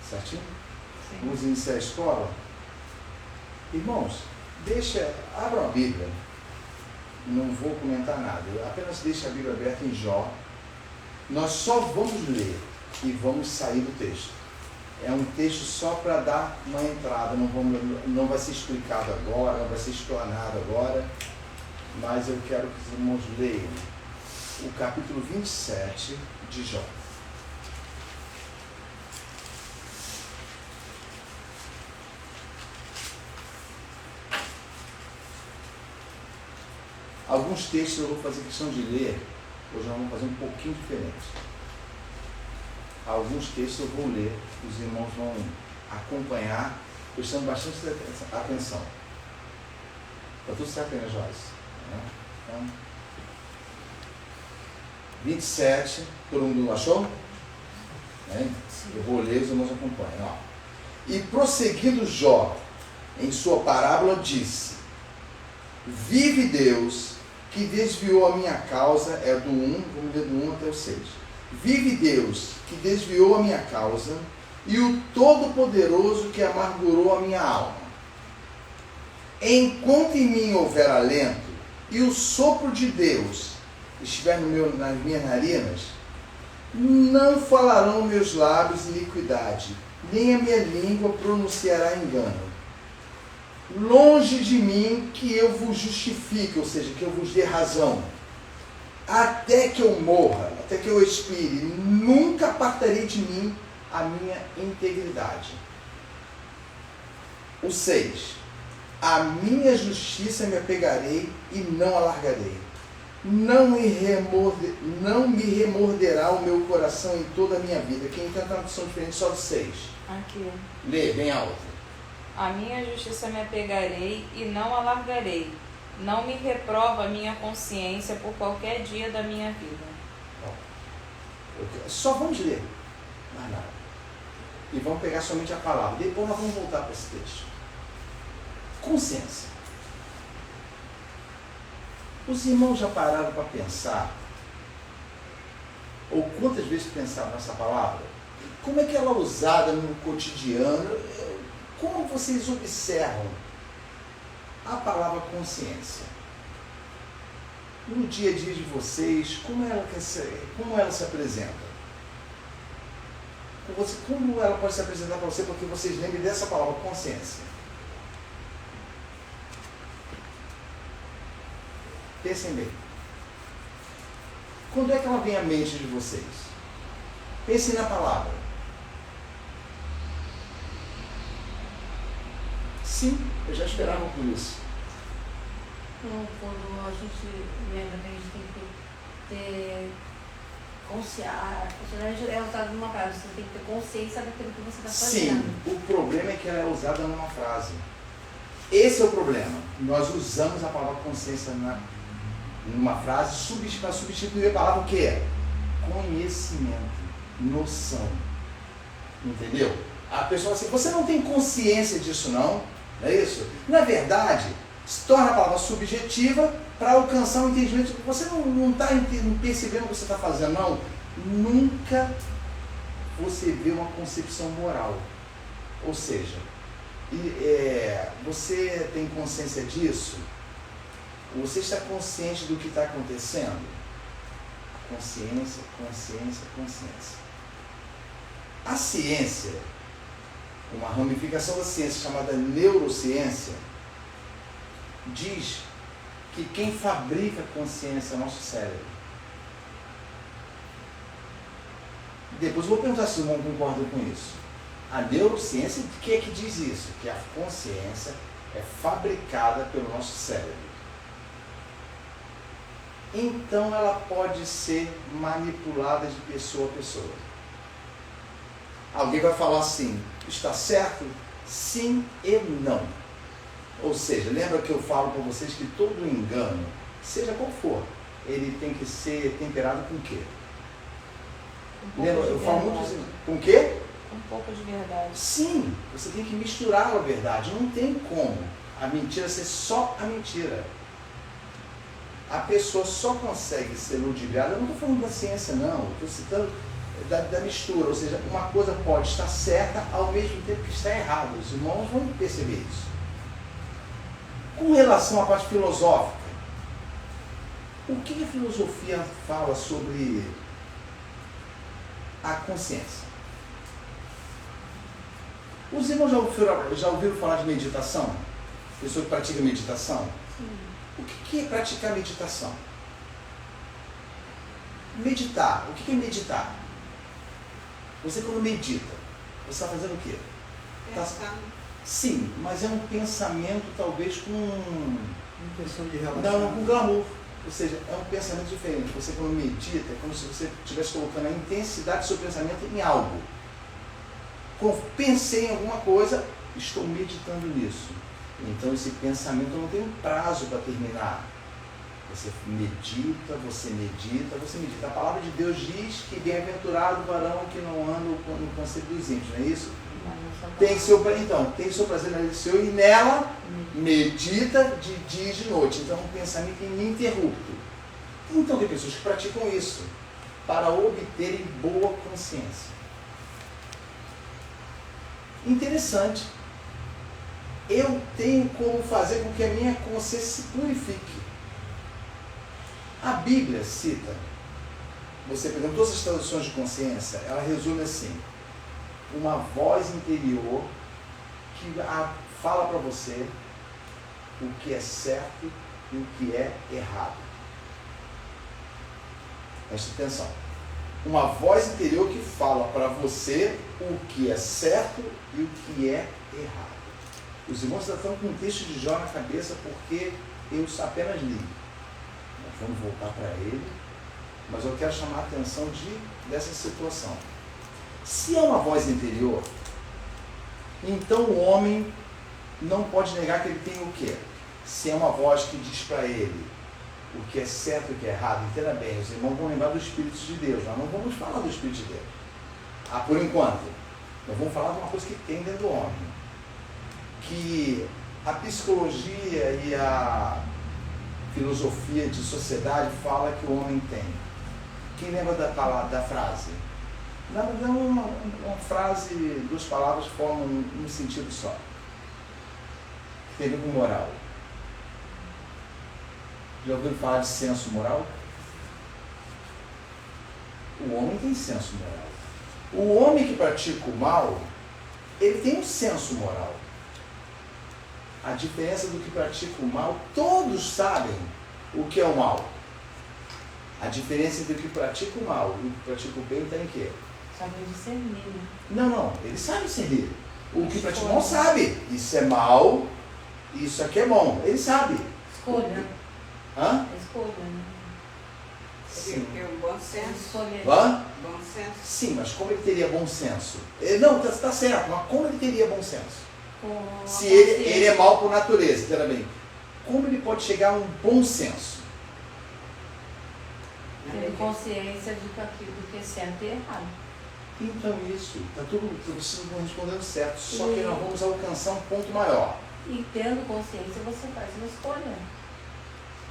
Certinho? Sim. Vamos iniciar a escola? Irmãos, abram a Bíblia. Não vou comentar nada, eu apenas deixo a Bíblia aberta em Jó. Nós só vamos ler e vamos sair do texto. É um texto só para dar uma entrada, não vai ser explicado agora, não vai ser explanado agora, mas eu quero que os irmãos leiam o capítulo 27 de Jó. Alguns textos eu vou fazer questão de ler, hoje nós vamos fazer um pouquinho diferente. Alguns textos eu vou ler, os irmãos vão acompanhar, prestando bastante atenção. Está tudo certo aí, né, Joyce? Então, 27, todo mundo achou? Eu vou ler, os irmãos acompanham. Ó. E prosseguindo Jó, em sua parábola, disse: vive Deus, que desviou a minha causa, é do 1, vamos ler do 1 até o 6. Vive Deus, que desviou a minha causa, e o Todo-Poderoso que amargurou a minha alma. Enquanto em mim houver alento, e o sopro de Deus estiver nas minhas narinas, não falarão meus lábios iniquidade, nem a minha língua pronunciará engano. Longe de mim que eu vos justifique, ou seja, que eu vos dê razão. Até que eu morra, até que eu expire, nunca apartarei de mim a minha integridade. O 6. A minha justiça me apegarei e não alargarei. Não me remorderá o meu coração em toda a minha vida. Quem tem uma tradução diferente, só do 6. Aqui. Lê bem alto. A minha justiça me apegarei e não alargarei. Não me reprova a minha consciência por qualquer dia da minha vida. Só vamos ler. Mais nada. E vamos pegar somente a palavra. Depois nós vamos voltar para esse texto. Consciência. Os irmãos já pararam para pensar? Ou quantas vezes pensaram nessa palavra? Como é que ela é usada no cotidiano? Como vocês observam a palavra consciência? No dia a dia de vocês, como ela se apresenta? Como ela pode se apresentar para você, porque vocês lembrem dessa palavra consciência? Pensem bem. Quando é que ela vem à mente de vocês? Pensem na palavra. Sim, eu já esperava por isso. Então, quando a gente lembra que a gente tem que ter consciência, é usado numa frase, você tem que ter consciência daquilo que você está fazendo. Sim, o problema é que ela é usada numa frase. Esse é o problema. Nós usamos a palavra consciência numa frase para substituir a palavra o quê? Conhecimento, noção. Entendeu? A pessoa assim, você não tem consciência disso não? Não é isso? Na verdade, se torna a palavra subjetiva para alcançar um entendimento. Você não está percebendo o que você está fazendo, não. Nunca você vê uma concepção moral. Ou seja, você tem consciência disso? Você está consciente do que está acontecendo? Consciência, consciência, consciência. A ciência, uma ramificação da ciência chamada neurociência, diz que quem fabrica a consciência é o nosso cérebro. Depois eu vou perguntar se o irmão concorda com isso. A neurociência, o que é que diz isso? Que a consciência é fabricada pelo nosso cérebro. Então ela pode ser manipulada de pessoa a pessoa. Alguém vai falar assim, está certo? Sim e não. Ou seja, lembra que eu falo para vocês que todo engano, seja qual for, ele tem que ser temperado com o quê? Lembra, eu falo muito assim, com o quê? Um pouco de verdade. Sim, você tem que misturar a verdade. Não tem como a mentira ser só a mentira. A pessoa só consegue ser ludibriada. Eu não estou falando da ciência, não. Estou citando da mistura, ou seja, uma coisa pode estar certa ao mesmo tempo que está errada. Os irmãos vão perceber isso. Com relação à parte filosófica, o que a filosofia fala sobre a consciência? Os irmãos já ouviram falar de meditação? Pessoa que pratica meditação? Sim. O que é praticar meditação? Meditar. O que é meditar? Você quando medita, você está fazendo o quê? Pensando. Sim, mas é um pensamento talvez com... Intenção de Não, relaxar. com glamour. Ou seja, é um pensamento diferente. Você quando medita, é como se você estivesse colocando a intensidade do seu pensamento em algo. Pensei em alguma coisa, estou meditando nisso. Então esse pensamento não tem um prazo para terminar. Você medita, você medita, você medita. A palavra de Deus diz que bem-aventurado o varão que não anda no conselho dos ímpios, não é isso? Tem seu prazer na lei do Senhor e nela medita de dia e de noite. Então é um pensamento ininterrupto. Então tem pessoas que praticam isso para obterem boa consciência. Interessante. Eu tenho como fazer com que a minha consciência se purifique. A Bíblia cita, você pega todas as traduções de consciência, ela resume assim: uma voz interior que fala para você o que é certo e o que é errado. Preste atenção. Uma voz interior que fala para você o que é certo e o que é errado. Os irmãos estão com um texto de Jó na cabeça porque eu apenas li. Nós vamos voltar para ele, mas eu quero chamar a atenção dessa situação. Se é uma voz interior, então o homem não pode negar que ele tem o quê? Se é uma voz que diz para ele o que é certo e o que é errado, entenda bem, os irmãos vão lembrar do Espírito de Deus. Nós não vamos falar do Espírito de Deus. Por enquanto, nós vamos falar de uma coisa que tem dentro do homem. Que a psicologia e a filosofia de sociedade fala que o homem tem. Quem lembra da frase? Na verdade, uma frase, duas palavras formam um sentido só. Que tem a ver com moral. Já ouviram falar de senso moral? O homem tem senso moral. O homem que pratica o mal, ele tem um senso moral. A diferença do que pratica o mal, todos sabem o que é o mal. A diferença entre o que pratica o mal e o que pratica o bem está em quê? Sabe discernir, né? Não, ele sabe discernir. O que pratica o mal sabe. Isso é mal, isso aqui é bom. Ele sabe. Escolha. Hã? Escolha, né? Sim. Tem um bom senso. Escolher. Hã? Bom senso. Sim, mas como ele teria bom senso? Não, está certo, mas como ele teria bom senso? Se ele é mau por natureza, entenda bem. Como ele pode chegar a um bom senso? Tendo consciência de que aquilo que é certo e errado. Então isso, está tudo respondendo certo, só que nós vamos alcançar um ponto maior. E tendo consciência você faz uma escolha.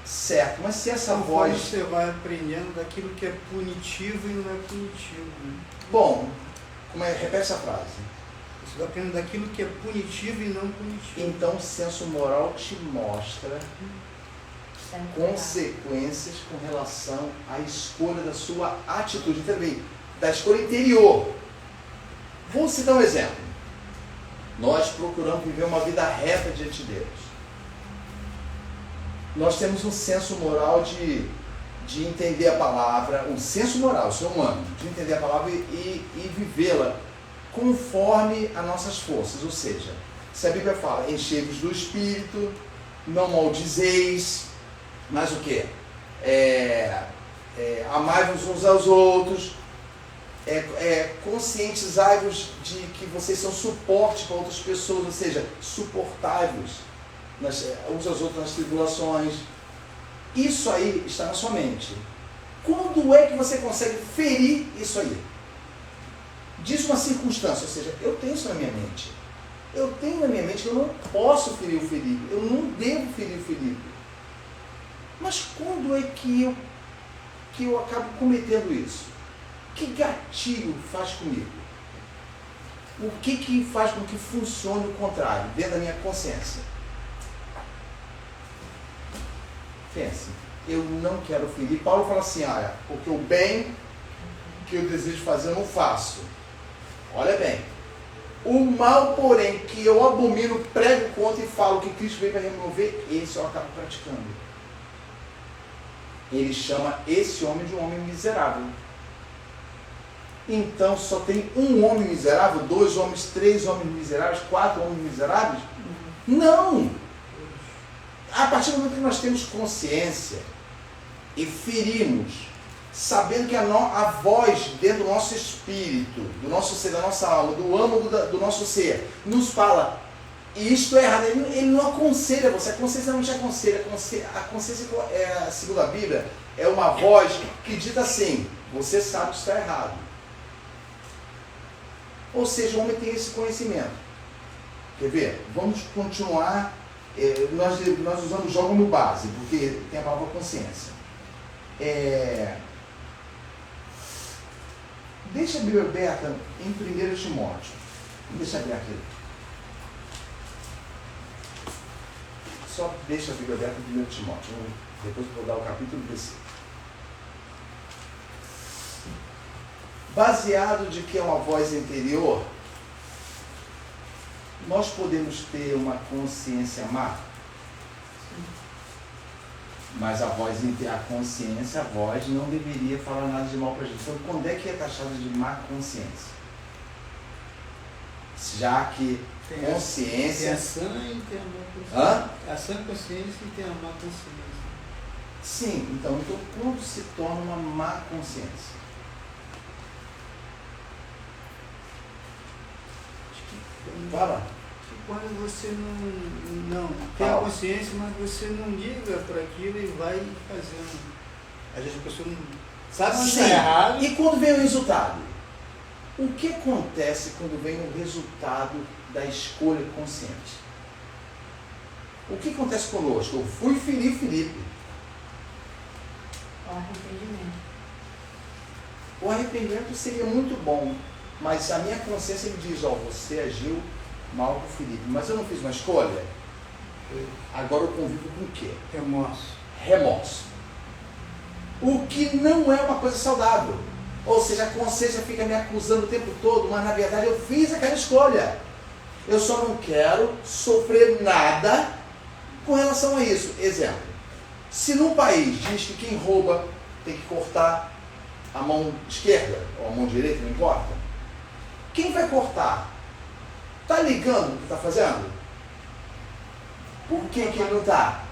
Certo, mas se essa Conforme voz... você vai aprendendo daquilo que é punitivo e não é punitivo. Né? Bom, repete essa frase. Você vai aprendendo daquilo que é punitivo e não punitivo. Então o senso moral te mostra consequências com relação à escolha da sua atitude, também da escolha interior. Vou citar um exemplo. Nós procuramos viver uma vida reta diante de Deus. Nós temos um senso moral de entender a palavra, um senso moral, isso é humano, de entender a palavra e vivê-la conforme as nossas forças. Ou seja, se a Bíblia fala, enchei-vos do Espírito, não maldizeis, mas o quê? Amai-vos uns aos outros, conscientizai-vos de que vocês são suporte para outras pessoas, ou seja, suportai-vos uns aos outros nas tribulações. Isso aí está na sua mente. Quando é que você consegue ferir isso aí? Diz uma circunstância, ou seja, eu tenho isso na minha mente. Eu tenho na minha mente que eu não posso ferir o ferido, eu não devo ferir o ferido. Mas quando é que eu acabo cometendo isso? que gatilho faz comigo? O que faz com que funcione o contrário, dentro da minha consciência? Pense, eu não quero ferir. Paulo fala assim, olha, porque o bem que eu desejo fazer eu não faço. Olha bem, o mal, porém, que eu abomino, prego contra e falo que Cristo veio para remover, esse eu acabo praticando. Ele chama esse homem de um homem miserável. Então só tem um homem miserável, 2 homens, 3 homens miseráveis, 4 homens miseráveis? Não! A partir do momento que nós temos consciência e ferimos, sabendo que a voz dentro do nosso espírito, do nosso ser, da nossa alma, do âmago do nosso ser, nos fala, isto é errado, ele não aconselha você, a consciência não te aconselha, a consciência, segundo a Bíblia, é uma voz que diz assim, você sabe que está errado. Ou seja, o homem tem esse conhecimento. Quer ver? Vamos continuar. Nós usamos jogo como base, porque tem a palavra consciência. Deixa a Bíblia aberta em 1 Timóteo. Deixa aberta aqui. Só deixa a Bíblia aberta em 1 Timóteo. Depois eu vou dar o capítulo desse. Baseado de que é uma voz interior, nós podemos ter uma consciência má. Mas a consciência, a voz, não deveria falar nada de mal para a gente. Então, quando é que é taxada de má consciência? Já que tem consciência... Tem a sã e tem a má consciência. Hã? A sã consciência e tem a má consciência. Sim, então quando se torna uma má consciência? Fala. Quando você não tem a consciência, mas você não liga para aquilo e vai fazendo. Às vezes a pessoa não sabe onde está errado. E quando vem o resultado? O que acontece quando vem o resultado da escolha consciente? O que acontece conosco? Eu fui ferir Felipe. O arrependimento. O arrependimento seria muito bom, mas a minha consciência me diz, você agiu mal com o Felipe, mas eu não fiz uma escolha. Agora eu convivo com o quê? Remorso. O que não é uma coisa saudável. Ou seja, a consciência fica me acusando o tempo todo, mas na verdade eu fiz aquela escolha. Eu só não quero sofrer nada com relação a isso. Exemplo, se num país diz que quem rouba tem que cortar a mão esquerda ou a mão direita, não importa, quem vai cortar? Está ligando o que está fazendo? Por que ele não está?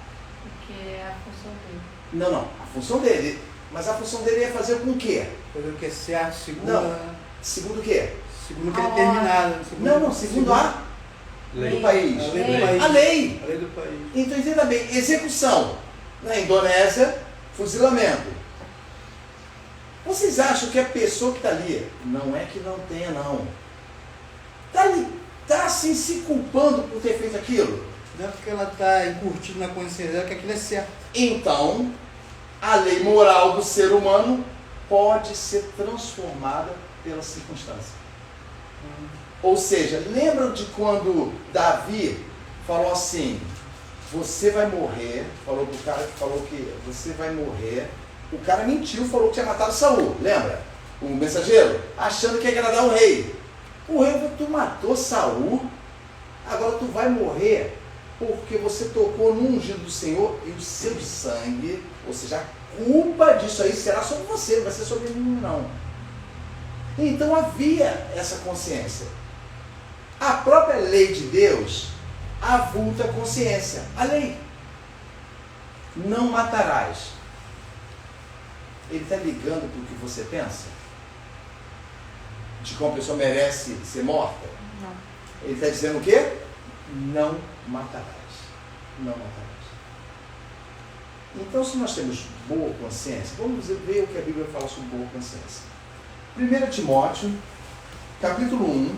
Porque é a função dele. Não. A função dele. Mas a função dele é fazer com o quê? Fazer o que é certo, segundo... Não. Segundo o quê? Segundo o que é determinado. Segundo a lei do país. A lei do país. A lei. A lei do país. Então entenda bem. Execução. Na Indonésia, fuzilamento. Vocês acham que a pessoa que está ali, não é que não tenha, não. Está assim se culpando por ter feito aquilo? Não é porque ela está encurtida na consciência dela que aquilo é certo. Então, a lei moral do ser humano pode ser transformada pela circunstância. Ou seja, lembram de quando Davi falou assim, você vai morrer, falou pro cara que falou que você vai morrer, o cara mentiu, falou que tinha matado Saul, lembra? O mensageiro, achando que ia agradar o rei. O rei falou, tu matou Saul, agora tu vai morrer porque você tocou no ungido do Senhor e o seu sangue, ou seja, a culpa disso aí será sobre você, não vai ser sobre mim não. Então havia essa consciência. A própria lei de Deus avulta a consciência. A lei. Não matarás. Ele está ligando para o que você pensa? De que uma pessoa merece ser morta? Não. Ele está dizendo o quê? Não matarás. Não matarás. Então, se nós temos boa consciência, vamos ver o que a Bíblia fala sobre boa consciência. 1 Timóteo, capítulo 1.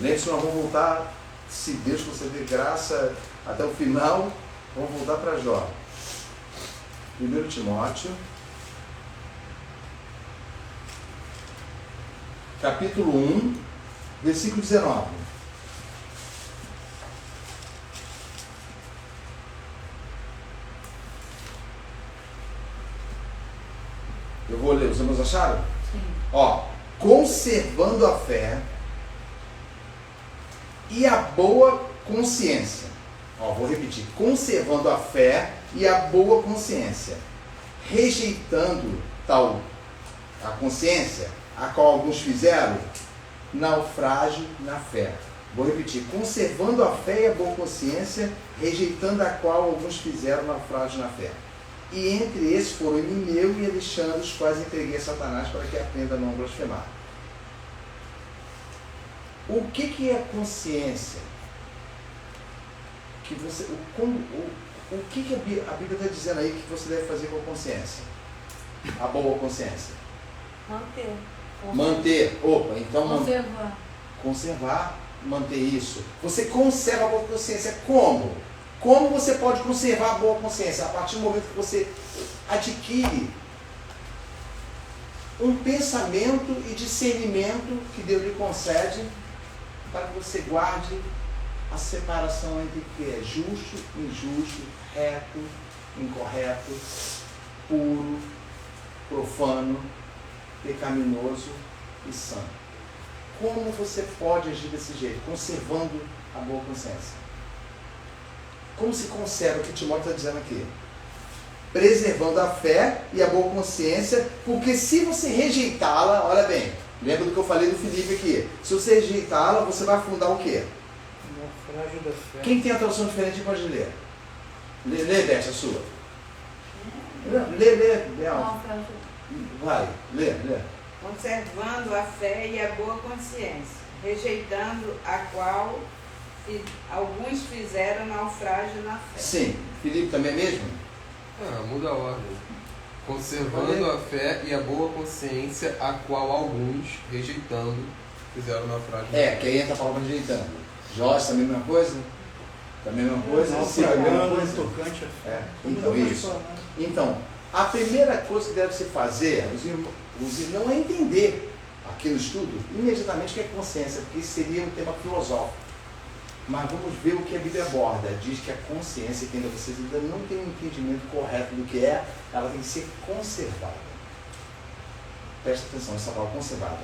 Lembre-se, nós vamos voltar, se Deus conceder graça até o final, vamos voltar para Jó. 1 Timóteo, capítulo 1, versículo 19. Eu vou ler, os irmãos acharam? Sim. Ó, conservando a fé e a boa consciência. Ó, vou repetir. Conservando a fé e a boa consciência. Rejeitando tal a consciência, a qual alguns fizeram, naufrágio na fé. Vou repetir. Conservando a fé e a boa consciência, rejeitando a qual alguns fizeram, naufrágio na fé. E entre esses foram Emineu e Alexandre, os quais entreguei a Satanás para que aprenda a não blasfemar. O que é consciência? Que você, o que a Bíblia está dizendo aí que você deve fazer com a consciência? A boa consciência. Manter. Manter. Opa, então Conservar. conservar, manter isso. Você conserva a boa consciência como? Como você pode conservar a boa consciência? A partir do momento que você adquire um pensamento e discernimento que Deus lhe concede para que você guarde a separação entre o que é justo, injusto, reto, incorreto, puro, profano, pecaminoso e santo. Como você pode agir desse jeito? Conservando a boa consciência. Como se conserva o que Timóteo está dizendo aqui? Preservando a fé e a boa consciência, porque se você rejeitá-la, olha bem, lembra do que eu falei do Filipe aqui, se você rejeitá-la, você vai afundar o quê? Naufrágio da fé. Quem tem a tradução diferente pode ler? Lê, Beth, a sua. Lê, Bel. Naufrágio. Vai, lê. Conservando a fé e a boa consciência, rejeitando a qual alguns fizeram naufrágio na fé. Sim. Filipe também é mesmo? Muda a ordem. Conservando a fé e a boa consciência, a qual alguns, rejeitando, fizeram naufrágio. Que aí entra a palavra rejeitando. Joyce também a mesma coisa? Também a mesma coisa? Sim, a mesma Naufragando, coisa? tocante a fé. Então, isso. Então, a primeira coisa que deve se fazer, os irmãos, é entender aqui no estudo, imediatamente, o que é consciência, porque isso seria um tema filosófico. Mas vamos ver o que a Bíblia aborda. Diz que a consciência, que ainda vocês ainda não têm um entendimento correto do que é, ela tem que ser conservada. Presta atenção, essa palavra conservada.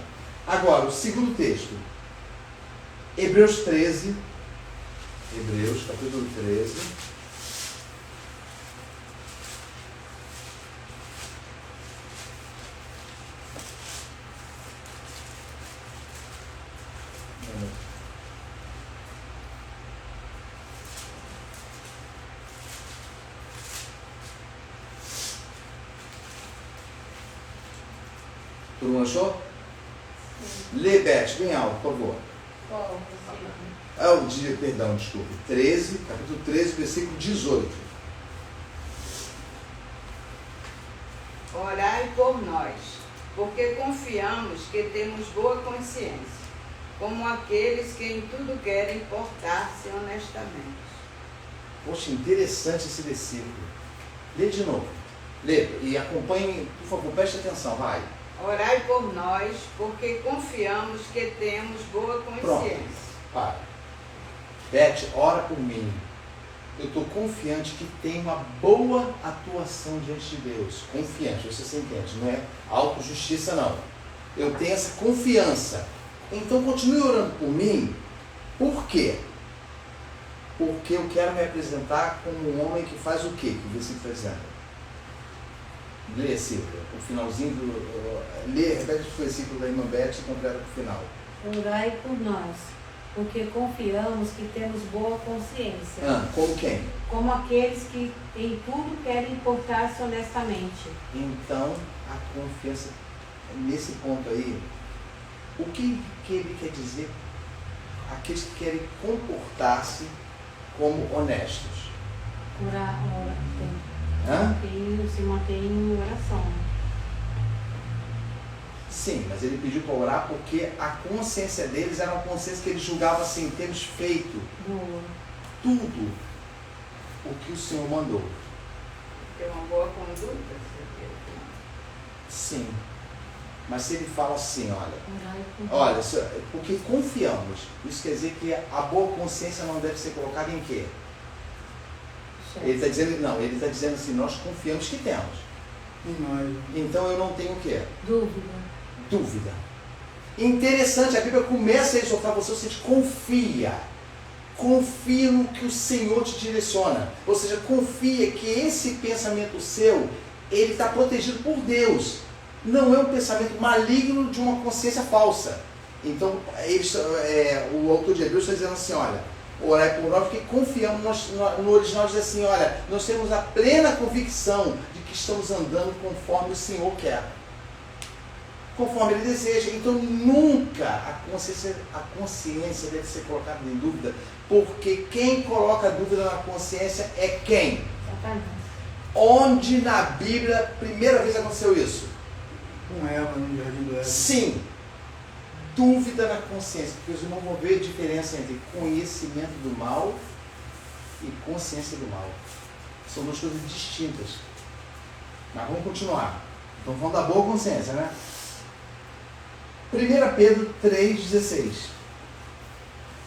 Agora, o segundo texto. Hebreus 13. Hebreus, capítulo 13. Todo mundo achou? Lê, Beth, bem alto, por favor. Qual? Perdão, desculpe. 13, capítulo 13, versículo 18. Orai por nós, porque confiamos que temos boa consciência, como aqueles que em tudo querem portar-se honestamente. Poxa, interessante esse versículo. Lê de novo. Lê e acompanhe, por favor, preste atenção, vai. Orai por nós, porque confiamos que temos boa consciência. Para. Beth, ora por mim. Eu estou confiante que tem uma boa atuação diante de Deus. Confiante, você entende, não é autojustiça não. Eu tenho essa confiança. Então continue orando por mim. Por quê? Porque eu quero me apresentar como um homem que faz o quê? Que o versículo está dizendo. Lê, Silvia, o finalzinho do... Lê, repete o versículo da irmã Beth e completa para o final. Orai por nós, porque confiamos que temos boa consciência. Como quem? Como aqueles que em tudo querem portar-se honestamente. Então, a confiança, nesse ponto aí, o que ele quer dizer? Aqueles que querem comportar-se como honestos. Orar, se manter em oração. Sim, mas ele pediu para orar porque a consciência deles era uma consciência que eles julgavam assim, termos feito tudo o que o Senhor mandou. Ter uma boa conduta. Sim. Mas se ele fala assim, olha, porque confiamos, isso quer dizer que a boa consciência não deve ser colocada em quê? Ele está dizendo, não, ele está dizendo assim, nós confiamos que temos. Então eu não tenho o quê? Dúvida. Interessante, a Bíblia começa a exortar você confia. Confia no que o Senhor te direciona. Ou seja, confia que esse pensamento seu, ele está protegido por Deus. Não é um pensamento maligno de uma consciência falsa. Então, o autor de Hebreus está dizendo assim, olha, orai por nós, porque confiamos, no original diz assim, olha, nós temos a plena convicção de que estamos andando conforme o Senhor quer. Conforme Ele deseja. Então, nunca a consciência deve ser colocada em dúvida, porque quem coloca dúvida na consciência é quem? Onde na Bíblia, primeira vez aconteceu isso? Com Eva no Jardim do Éden. Sim. Dúvida na consciência, porque os irmãos vão ver a diferença entre conhecimento do mal e consciência do mal. São duas coisas distintas. Mas vamos continuar. Então vamos da boa consciência, né? 1 Pedro 3,16.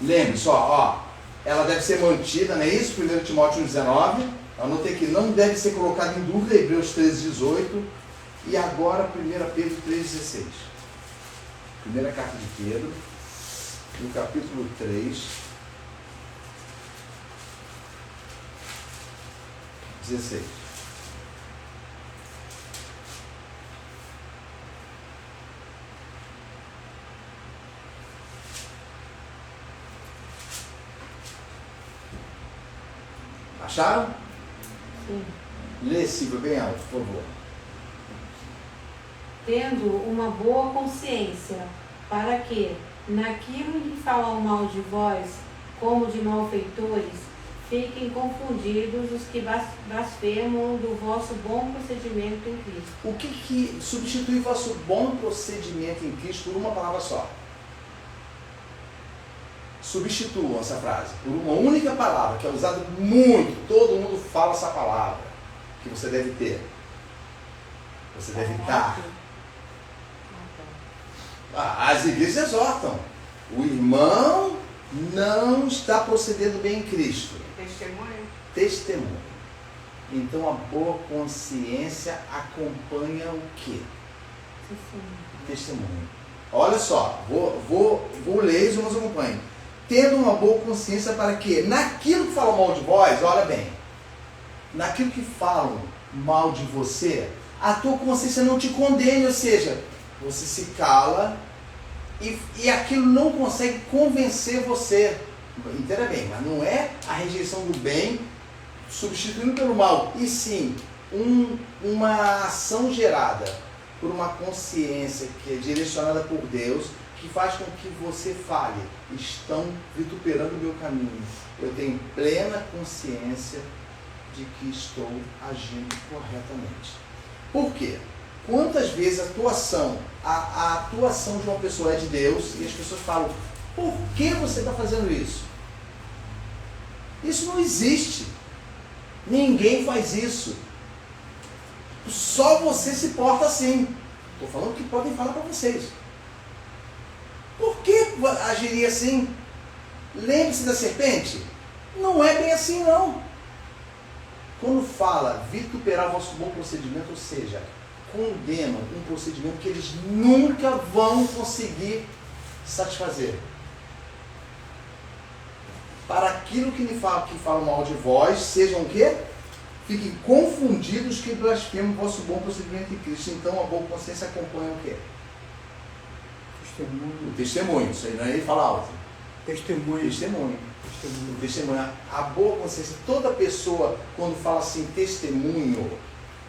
Lembre-se, ela deve ser mantida, não é isso? 1 Timóteo 1,19. Anotei aqui, não deve ser colocada em dúvida, Hebreus 13,18. E agora 1 Pedro 3,16. Primeira carta de Pedro, no capítulo 3, 16. Acharam? Sim. Lê, Silvia, bem alto, por favor. Tendo uma boa consciência, para que, naquilo em que falam mal de vós, como de malfeitores, fiquem confundidos os que blasfemam do vosso bom procedimento em Cristo. O que substitui vosso bom procedimento em Cristo por uma palavra só? Substituam essa frase por uma única palavra, que é usada muito, todo mundo fala essa palavra, que você deve ter. Você deve dar. As igrejas exortam. O irmão não está procedendo bem em Cristo. Testemunho. Então a boa consciência acompanha o quê? Testemunho. Olha só, vou ler e vamos acompanhar. Tendo uma boa consciência para quê? Naquilo que falam mal de vós, olha bem, naquilo que falam mal de você, a tua consciência não te condene, ou seja, você se cala e aquilo não consegue convencer você. Entenda bem, mas não é a rejeição do bem substituindo pelo mal, e sim uma ação gerada por uma consciência que é direcionada por Deus, que faz com que você fale, estão vituperando o meu caminho. Eu tenho plena consciência de que estou agindo corretamente. Por quê? Quantas vezes a atuação de uma pessoa é de Deus e as pessoas falam, por que você está fazendo isso? Isso não existe. Ninguém faz isso. Só você se porta assim. Estou falando que podem falar para vocês. Por que agiria assim? Lembre-se da serpente? Não é bem assim, não. Quando fala vituperar o vosso bom procedimento, ou seja, condenam um procedimento que eles nunca vão conseguir satisfazer. Para aquilo que falam mal de vós, sejam o quê? Fiquem confundidos que blasfemam o vosso bom procedimento em Cristo. Então a boa consciência acompanha o quê? O testemunho. Isso aí não é ele falar alto. Testemunho. O testemunho. A boa consciência. Toda pessoa, quando fala assim, testemunho,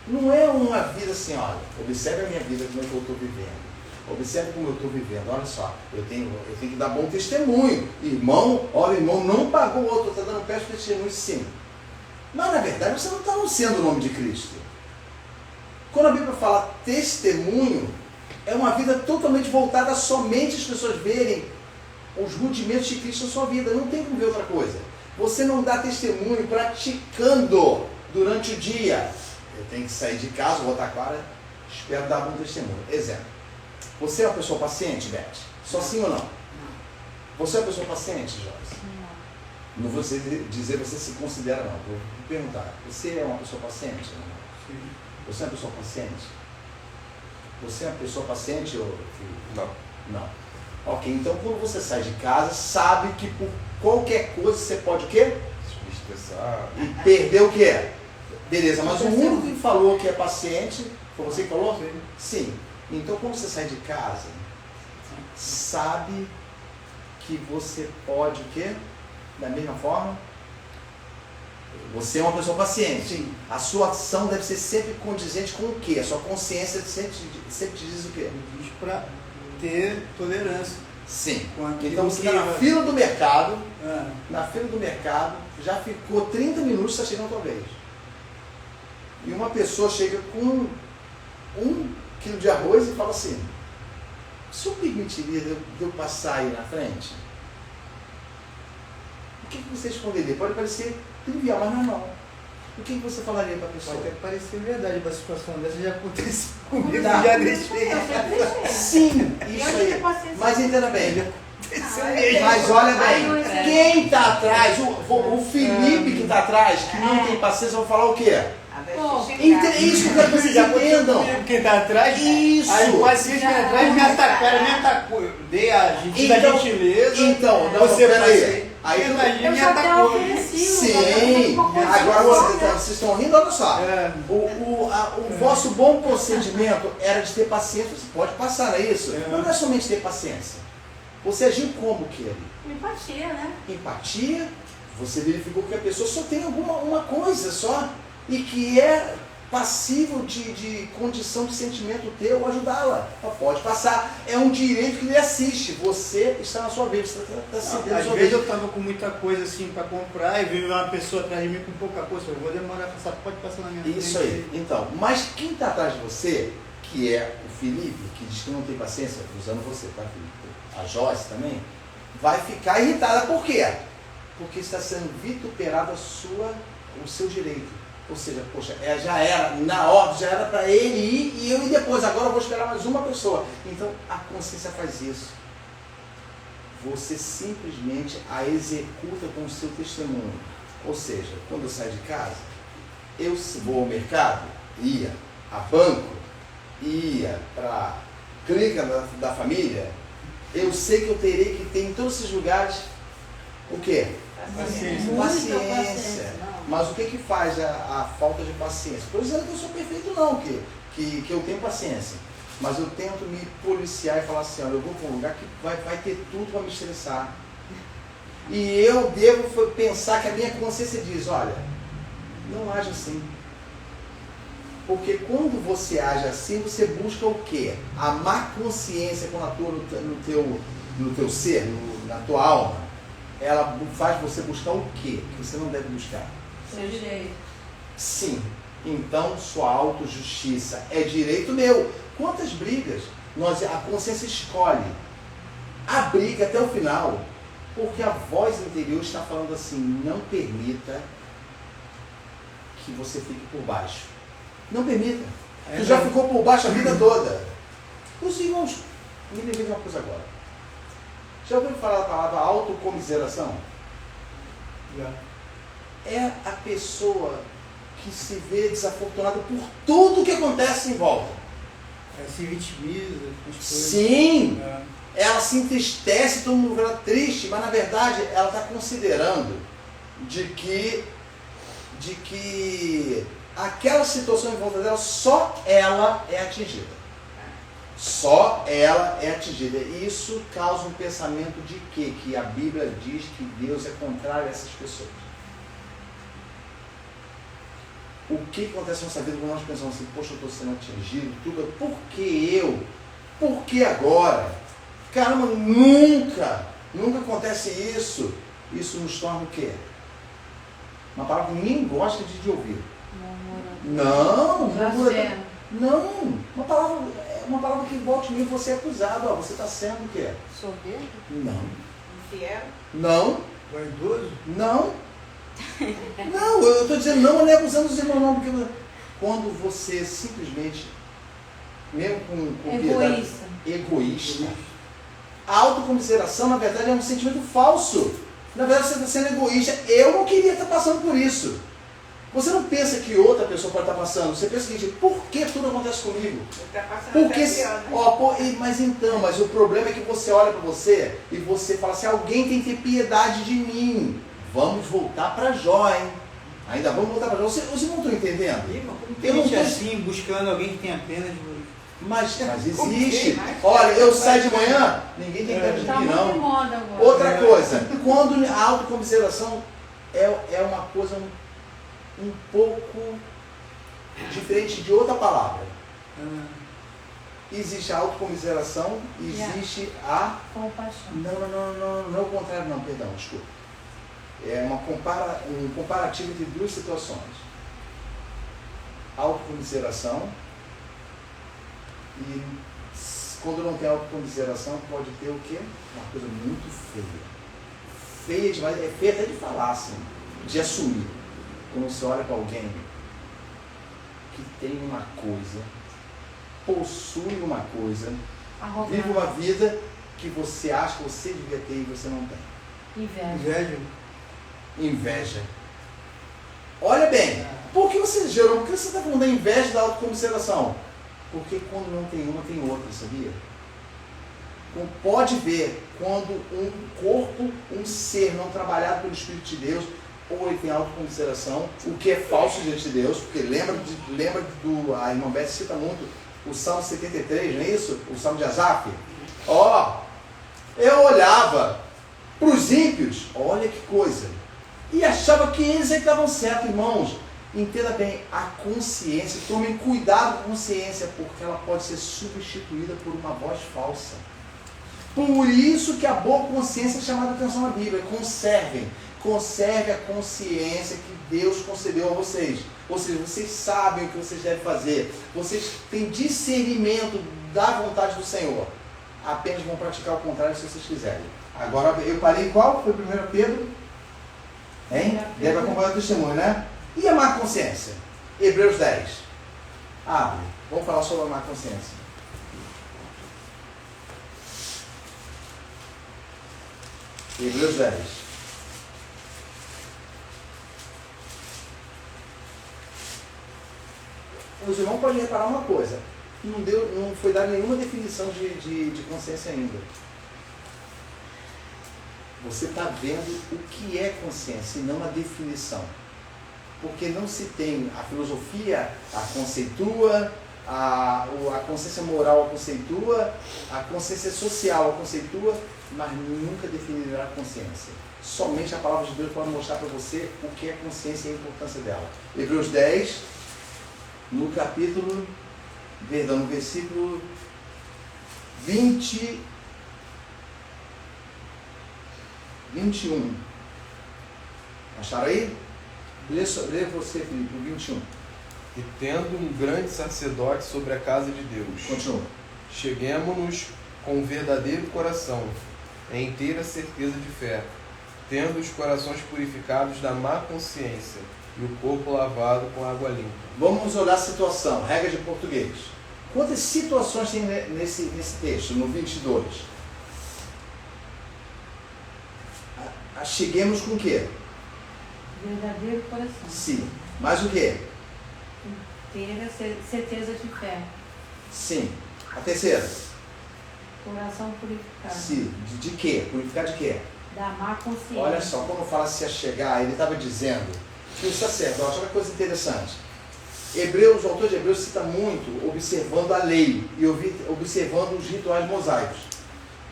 não é uma vida assim, olha, observe a minha vida, como é que eu estou vivendo. Observe como eu estou vivendo. Olha só, eu tenho que dar bom testemunho. Irmão, olha, o irmão não pagou o outro, está dando pé de testemunho, sim. Mas, na verdade, você não está anunciando o nome de Cristo. Quando a Bíblia fala testemunho, é uma vida totalmente voltada somente às pessoas verem os rudimentos de Cristo na sua vida. Não tem como ver outra coisa. Você não dá testemunho praticando durante o dia. Eu tenho que sair de casa, voltar claro, espero dar bom testemunho. Exemplo. Você é uma pessoa paciente, Beth? Só sim ou não? Não. Você é uma pessoa paciente, Joyce? Não. Não vou dizer você se considera, não. Vou perguntar. Você é uma pessoa paciente? Sim. Você é uma pessoa paciente? Você é uma pessoa paciente, ou filho? Não. Não. Ok, então quando você sai de casa, sabe que por qualquer coisa você pode o quê? Se estressar. E perder o quê? Beleza, mas o único que falou que é paciente, foi você que falou? Sim. Sim. Então quando você sai de casa, sabe que você pode o quê? Da mesma forma? Você é uma pessoa paciente. Sim. A sua ação deve ser sempre condizente com o quê? A sua consciência sempre te diz o quê? Diz para ter tolerância Sim. com aquilo Então você que está na fila do mercado, já ficou 30 minutos, está chegando a tua vez. E uma pessoa chega com 1 quilo de arroz e fala assim, o senhor permitiria de eu passar aí na frente? O que você responderia? Pode parecer trivial, mas não é não. O que você falaria para a pessoa? Pode até parecer verdade, uma situação dessa já aconteceu comigo, Tá. já deixei. Sim, Eu isso não aí. tenho paciência. Mas entenda bem. Ai, Mas olha ai, não bem, é. quem está atrás, o Felipe que está atrás, que não tem paciência, vai falar o quê? A Pô, justificar. Isso que eu quero que vocês Já aconteceu entendam. comigo, quem tá atrás, Isso. aí o paciente que tá atrás me atacaram, me atacou. Eu dei a gentileza. Então, não, você peraí. passei. Aí Aí tu- imagina, Eu me sou até atacou. ofensiva. Sim, agora vocês estão rindo, olha só. É. O vosso bom procedimento era de ter paciência, você pode passar, não é isso? É. Não é somente ter paciência. Você agiu como que ali? Empatia, né? Empatia, você verificou que a pessoa só tem uma coisa só e que é passível de condição de sentimento teu ajudá-la. Ela pode passar. É um direito que lhe assiste. Você está na sua vez, você está cedendo a Às sua vezes vez. eu tava com muita coisa assim para comprar e veio uma pessoa atrás de mim com pouca coisa. Eu vou demorar a passar, pode passar na minha frente. Isso aí. Então, mas quem está atrás de você, que é o Felipe, que diz que não tem paciência, usando você, tá, Felipe? A Joyce também, vai ficar irritada. Por quê? Porque está sendo vituperado o seu direito. Ou seja, poxa, já era, na ordem, já era para ele ir e eu ir depois. Agora eu vou esperar mais uma pessoa. Então, a consciência faz isso. Você simplesmente a executa com o seu testemunho. Ou seja, quando eu saio de casa, eu vou ao mercado, ia a banco, ia para a clínica da família, eu sei que eu terei que ter em todos esses lugares o quê? Paciência. Muita Paciência. paciência, não. Mas o que faz a falta de paciência? Estou dizendo que eu sou perfeito não, que eu tenho paciência. Mas eu tento me policiar e falar assim, olha, eu vou para um lugar que vai ter tudo para me estressar. E eu devo pensar que a minha consciência diz, olha, não age assim. Porque quando você age assim, você busca o quê? A má consciência quando atua no teu ser, na tua alma. Ela faz você buscar o quê? Que você não deve buscar. Seu direito. Sim. Então, sua autojustiça é direito meu. Quantas brigas a consciência escolhe a briga até o final, porque a voz interior está falando assim, não permita que você fique por baixo. Não permita. Tu já ficou por baixo a vida toda. Os irmãos, me lembrei de uma coisa agora. Já ouviu falar da palavra autocomiseração? Já. É a pessoa que se vê desafortunada por tudo que acontece em volta. É, se vitimiza. as coisas. Sim! É. Ela se entristece, todo mundo vê ela triste, mas na verdade ela está considerando de que aquela situação em volta dela, só ela é atingida. Só ela é atingida. E isso causa um pensamento de quê? Que a Bíblia diz que Deus é contrário a essas pessoas. O que acontece na nossa vida quando nós pensamos assim, poxa, eu estou sendo atingido, tudo, por que eu? Por que agora? Caramba, nunca acontece isso. Isso nos torna o quê? Uma palavra que ninguém gosta de ouvir. Não, Blasfemo. não. Uma palavra que volte em mim, você é acusado. Ó, você está sendo o quê? Soberbo? Não. Infiel. Não. Vaidoso? Não. Não, eu estou dizendo não, mas não é acusando os irmãos, não. Porque quando você simplesmente mesmo com piedade, Egoísta. egoísta. A autocomiseração, na verdade, é um sentimento falso. Na verdade, você está sendo egoísta. Eu não queria estar passando por isso. Você não pensa que outra pessoa pode estar passando. Você pensa o seguinte: por que tudo acontece comigo? Está passando Porque, até pior, né? mas o problema é que você olha para você e você fala assim: alguém tem que ter piedade de mim. Vamos voltar para Jó, hein? Ainda vamos voltar para Jó. Vocês não estão entendendo? Ih, mas como Eu não tem gente tô- assim, buscando alguém que tenha pena de você? Mas O quê? existe. Mas- Olha, eu saio de manhã, ninguém tem pena de Tá mim, muito não. em moda agora. Outra coisa, quando a autocomiseração é uma coisa um pouco diferente de outra palavra. Existe a autocomiseração, existe a... Compaixão. Não é o contrário não, perdão, desculpa. É um comparativo entre duas situações. Autocomiseração e quando não tem autocomiseração pode ter o quê? Uma coisa muito feia. Feia demais, é feia até de falar assim, de assumir. Quando você olha para alguém que tem uma coisa, possui uma coisa, Arrogante. vive uma vida que você acha que você devia ter e você não tem. Inveja. Inveja. Inveja. Olha bem, por que você gerou? Por que você está falando da inveja e da autocomiseração? Porque quando não tem uma, tem outra, sabia? Pode ver, quando um corpo, um ser não trabalhado pelo Espírito de Deus, ou ele tem autocomiseração, o que é falso diante de Deus, porque a irmã Beth cita muito o Salmo 73, não é isso? O Salmo de Asaf. Eu olhava para os ímpios, olha que coisa, e achava que eles é que estavam certos, irmãos. Entenda bem, a consciência, tomem cuidado com a consciência, porque ela pode ser substituída por uma voz falsa. Por isso que a boa consciência é chamada a atenção na Bíblia. Conserve a consciência que Deus concedeu a vocês. Ou seja, vocês sabem o que vocês devem fazer. Vocês têm discernimento da vontade do Senhor. Apenas vão praticar o contrário se vocês quiserem. Agora, eu parei qual? Foi 1 Pedro? Hein? Deve acompanhar o testemunho, né? E a má consciência? Hebreus 10. Abre. Vamos falar sobre a má consciência. Hebreus 10. Os irmãos podem reparar uma coisa. Não foi dada nenhuma definição de consciência ainda. Você está vendo o que é consciência e não a definição. Porque não se tem, a filosofia a conceitua, a consciência moral a conceitua, a consciência social a conceitua, mas nunca definirá a consciência. Somente a palavra de Deus pode mostrar para você o que é consciência e a importância dela. Hebreus 10, no versículo 21. Acharam aí? Lê você, Felipe, o 21. E tendo um grande sacerdote sobre a casa de Deus, Continua. cheguemo-nos com verdadeiro coração, em inteira certeza de fé, tendo os corações purificados da má consciência e o corpo lavado com água limpa. Vamos olhar a situação, regra de português. Quantas situações tem nesse texto, no 22? Cheguemos com o quê? Verdadeiro coração. Sim. Mais o quê? Inteira certeza de fé. Sim. A terceira? Coração purificado. Sim. De quê? Purificar de quê? Da má consciência. Olha só, quando fala se chegar, ele estava dizendo que o sacerdote, olha que coisa interessante. O autor de Hebreus cita muito observando a lei e observando os rituais mosaicos.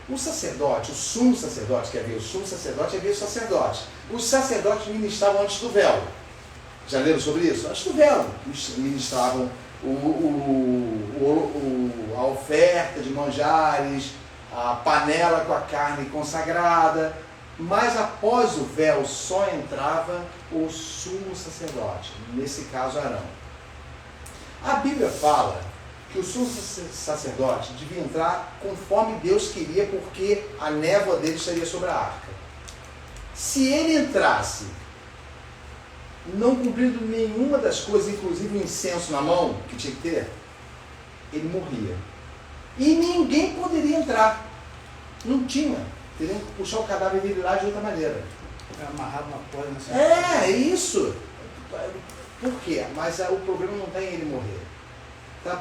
O sacerdote, o sumo sacerdote, quer ver? O sumo sacerdote é ver o sacerdote. Os sacerdotes ministravam antes do véu. Já leram sobre isso? Antes do véu. Ministravam a oferta de manjares, a panela com a carne consagrada. Mas após o véu só entrava o sumo sacerdote, nesse caso Arão. A Bíblia fala que o sumo sacerdote devia entrar conforme Deus queria, porque a névoa dele estaria sobre a arca. Se ele entrasse não cumprindo nenhuma das coisas, inclusive o incenso na mão, que tinha que ter, ele morria. E ninguém poderia entrar. Não tinha. Teriam que puxar o cadáver dele lá de outra maneira. Amarrado na porta, nessa É isso. Por quê? Mas o problema não está em ele morrer. Tá?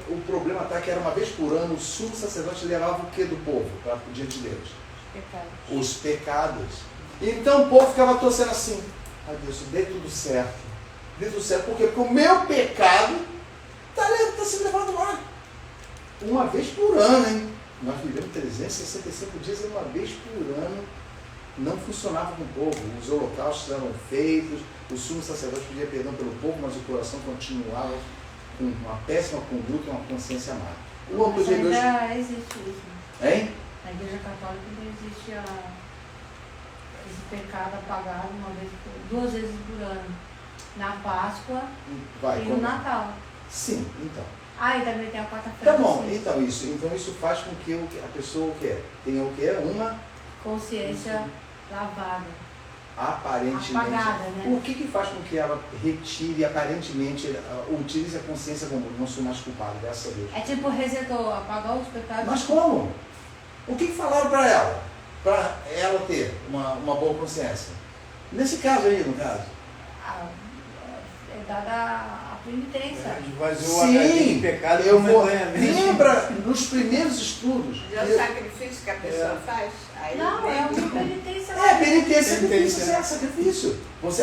O problema está que era uma vez por ano o sumo sacerdote levava o que do povo para diante de Deus? Pecados. Os pecados. Então o povo ficava torcendo assim: ai Deus, dê tudo certo. Dê tudo certo. Por quê? Porque o meu pecado está sendo levado lá. Uma vez por ano, hein? Nós vivemos 365 dias e uma vez por ano não funcionava com o povo. Os holocaustos eram feitos, o sumo sacerdote pedia perdão pelo povo, mas o coração continuava com uma péssima conduta e uma consciência má. O Mas de Deus. ainda existe isso. Hein? Na Igreja Católica ainda existe esse pecado apagado duas vezes por ano. Na Páscoa Vai, e como? no Natal. Sim, então. Ah, e também tem a quarta-feira. Tá bom, assim. então isso faz com que a pessoa o quê? Tenha o quê? Uma Consciência lavada. aparentemente. Apagada, né? O que faz com que ela retire aparentemente, utilize a consciência como não sou mais culpado, graças a Deus? É tipo resetou, apagou os pecados. Mas como? O que falaram para ela? Para ela ter uma boa consciência? Nesse caso aí, no caso. É dada a penitência. Esvaziou a cadeia de pecado eu vou. momentaneamente. Lembra nos primeiros estudos? É o sacrifício que a pessoa faz. Aí Não, vem é tudo. uma penitência. É, penitência é sacrifício, Penitência. é sacrifício.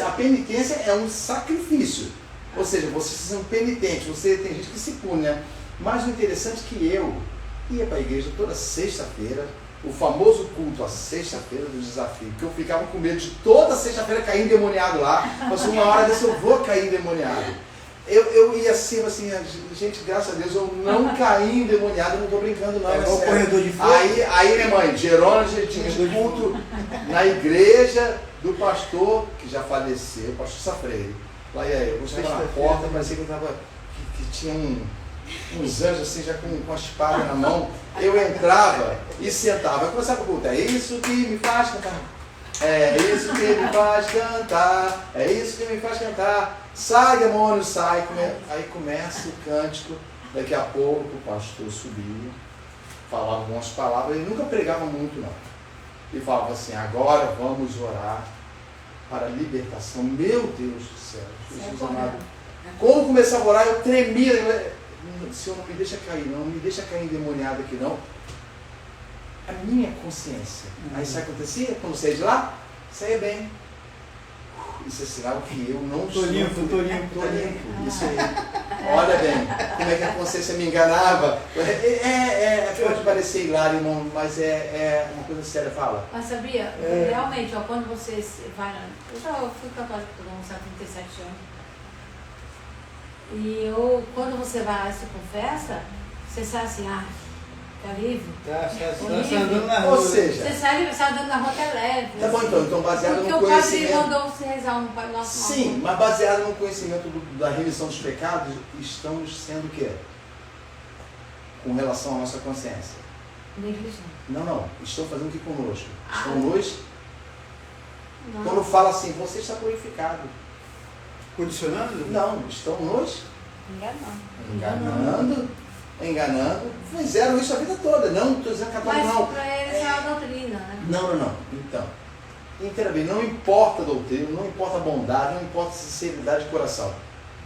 A penitência é um sacrifício. Ou seja, você se sendo penitente, tem gente que se pune, né? Mas o interessante é que eu ia para a igreja toda sexta-feira, o famoso culto, a sexta-feira do desafio, que eu ficava com medo de toda sexta-feira cair endemoniado lá, mas uma hora dessa eu vou cair endemoniado. Eu ia assim, gente, graças a Deus, eu não caí endemoniado, eu não estou brincando não. É igual sério. corredor de fogo. Aí, minha mãe, Gerônimo tinha culto na igreja do pastor, que já faleceu, o pastor Safreire. Lá ia eu estava na porta, parecia que eu estava, que tinha uns anjos assim, já com a espada na mão. Eu entrava e sentava. Eu começava a culto, é isso que me faz cantar. É isso que me faz cantar. É isso que me faz cantar. Sai, demônio, sai. Aí começa o cântico. Daqui a pouco o pastor subia, falava algumas palavras. Ele nunca pregava muito, não. E falava assim: agora vamos orar para a libertação. Meu Deus do céu, Jesus amado. Quando começava a orar, eu tremia. Senhor, não me deixa cair, não me deixa cair endemoniado aqui, não. A minha consciência. Aí sabe o que acontecia? Quando saía de lá, saía bem. Isso é sinal que eu não Tô limpo. Isso aí. Olha bem, como é que a consciência me enganava. Pode parecer hilário, irmão, mas é uma coisa séria, fala. Mas sabia, realmente, ó, quando você vai eu já fui católica por uns 37 anos. E quando você vai lá e se confessa, você sai assim, tá livre. Tá andando na rua. Ou seja, Você sai andando na rua até leve. tá bom então baseado Porque no o padre conhecimento. mandou você rezar no Pai Nosso. Sim, mas baseado no conhecimento da remissão dos pecados, estamos sendo o quê? Com relação à nossa consciência. Negligente. Não. Estão fazendo o que conosco? Estão Não. Quando fala assim, você está purificado. Condicionando? Não, estão nos Enganando. enganando. Fizeram isso a vida toda. Não estou dizendo católico, Mas não. para eles é a doutrina, né? Não. Então, entenda bem, não importa a doutrina, não importa a bondade, não importa a sinceridade de coração.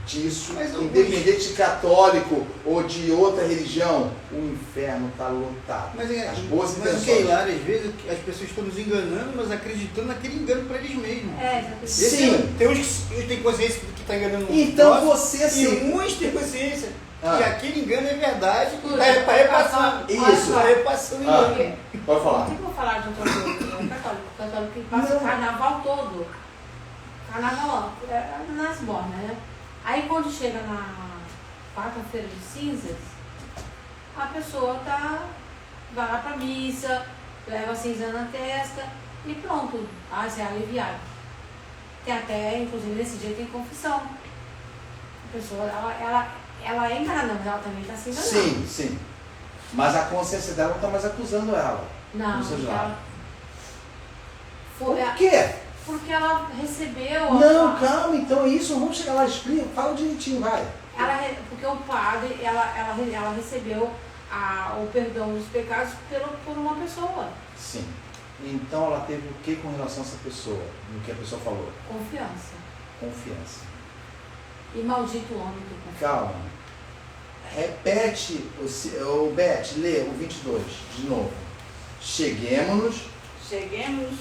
Disso, Mas independente de católico ou de outra religião, o inferno está lotado. As boas Mas o que é intenções. hilário, às vezes, as pessoas estão nos enganando, mas acreditando naquele engano para eles mesmos. Exatamente. Sim. Tem uns que têm consciência que está enganando o Então próximo, você assim. e uns têm consciência Ah. que aquele engano é verdade, Tudo. está repassando. Isso. Está repassando o Ah. engano. Pode falar. Não tem como falar de outra coisa, né? O católico que passa o carnaval todo. Carnaval, nas bordas, né? Aí quando chega na quarta-feira de cinzas, a pessoa vai lá pra missa, leva a cinza na testa e pronto, se é aliviado. Tem até, inclusive nesse dia tem confissão. A pessoa, ela é enganada, mas ela também está se enganando. Sim. Mas a consciência dela não está mais acusando ela. Não, No seu porque lado. ela, foi, Por quê? porque ela recebeu Não, calma, então é isso. Vamos chegar lá, explica, fala direitinho, vai. Porque o padre, ela recebeu o perdão dos pecados por uma pessoa. Sim. Então ela teve o que com relação a essa pessoa? No que a pessoa falou? Confiança. Confiança. E maldito homem que confia. Calma. Repete, Beth, lê o 22 de novo. Cheguemos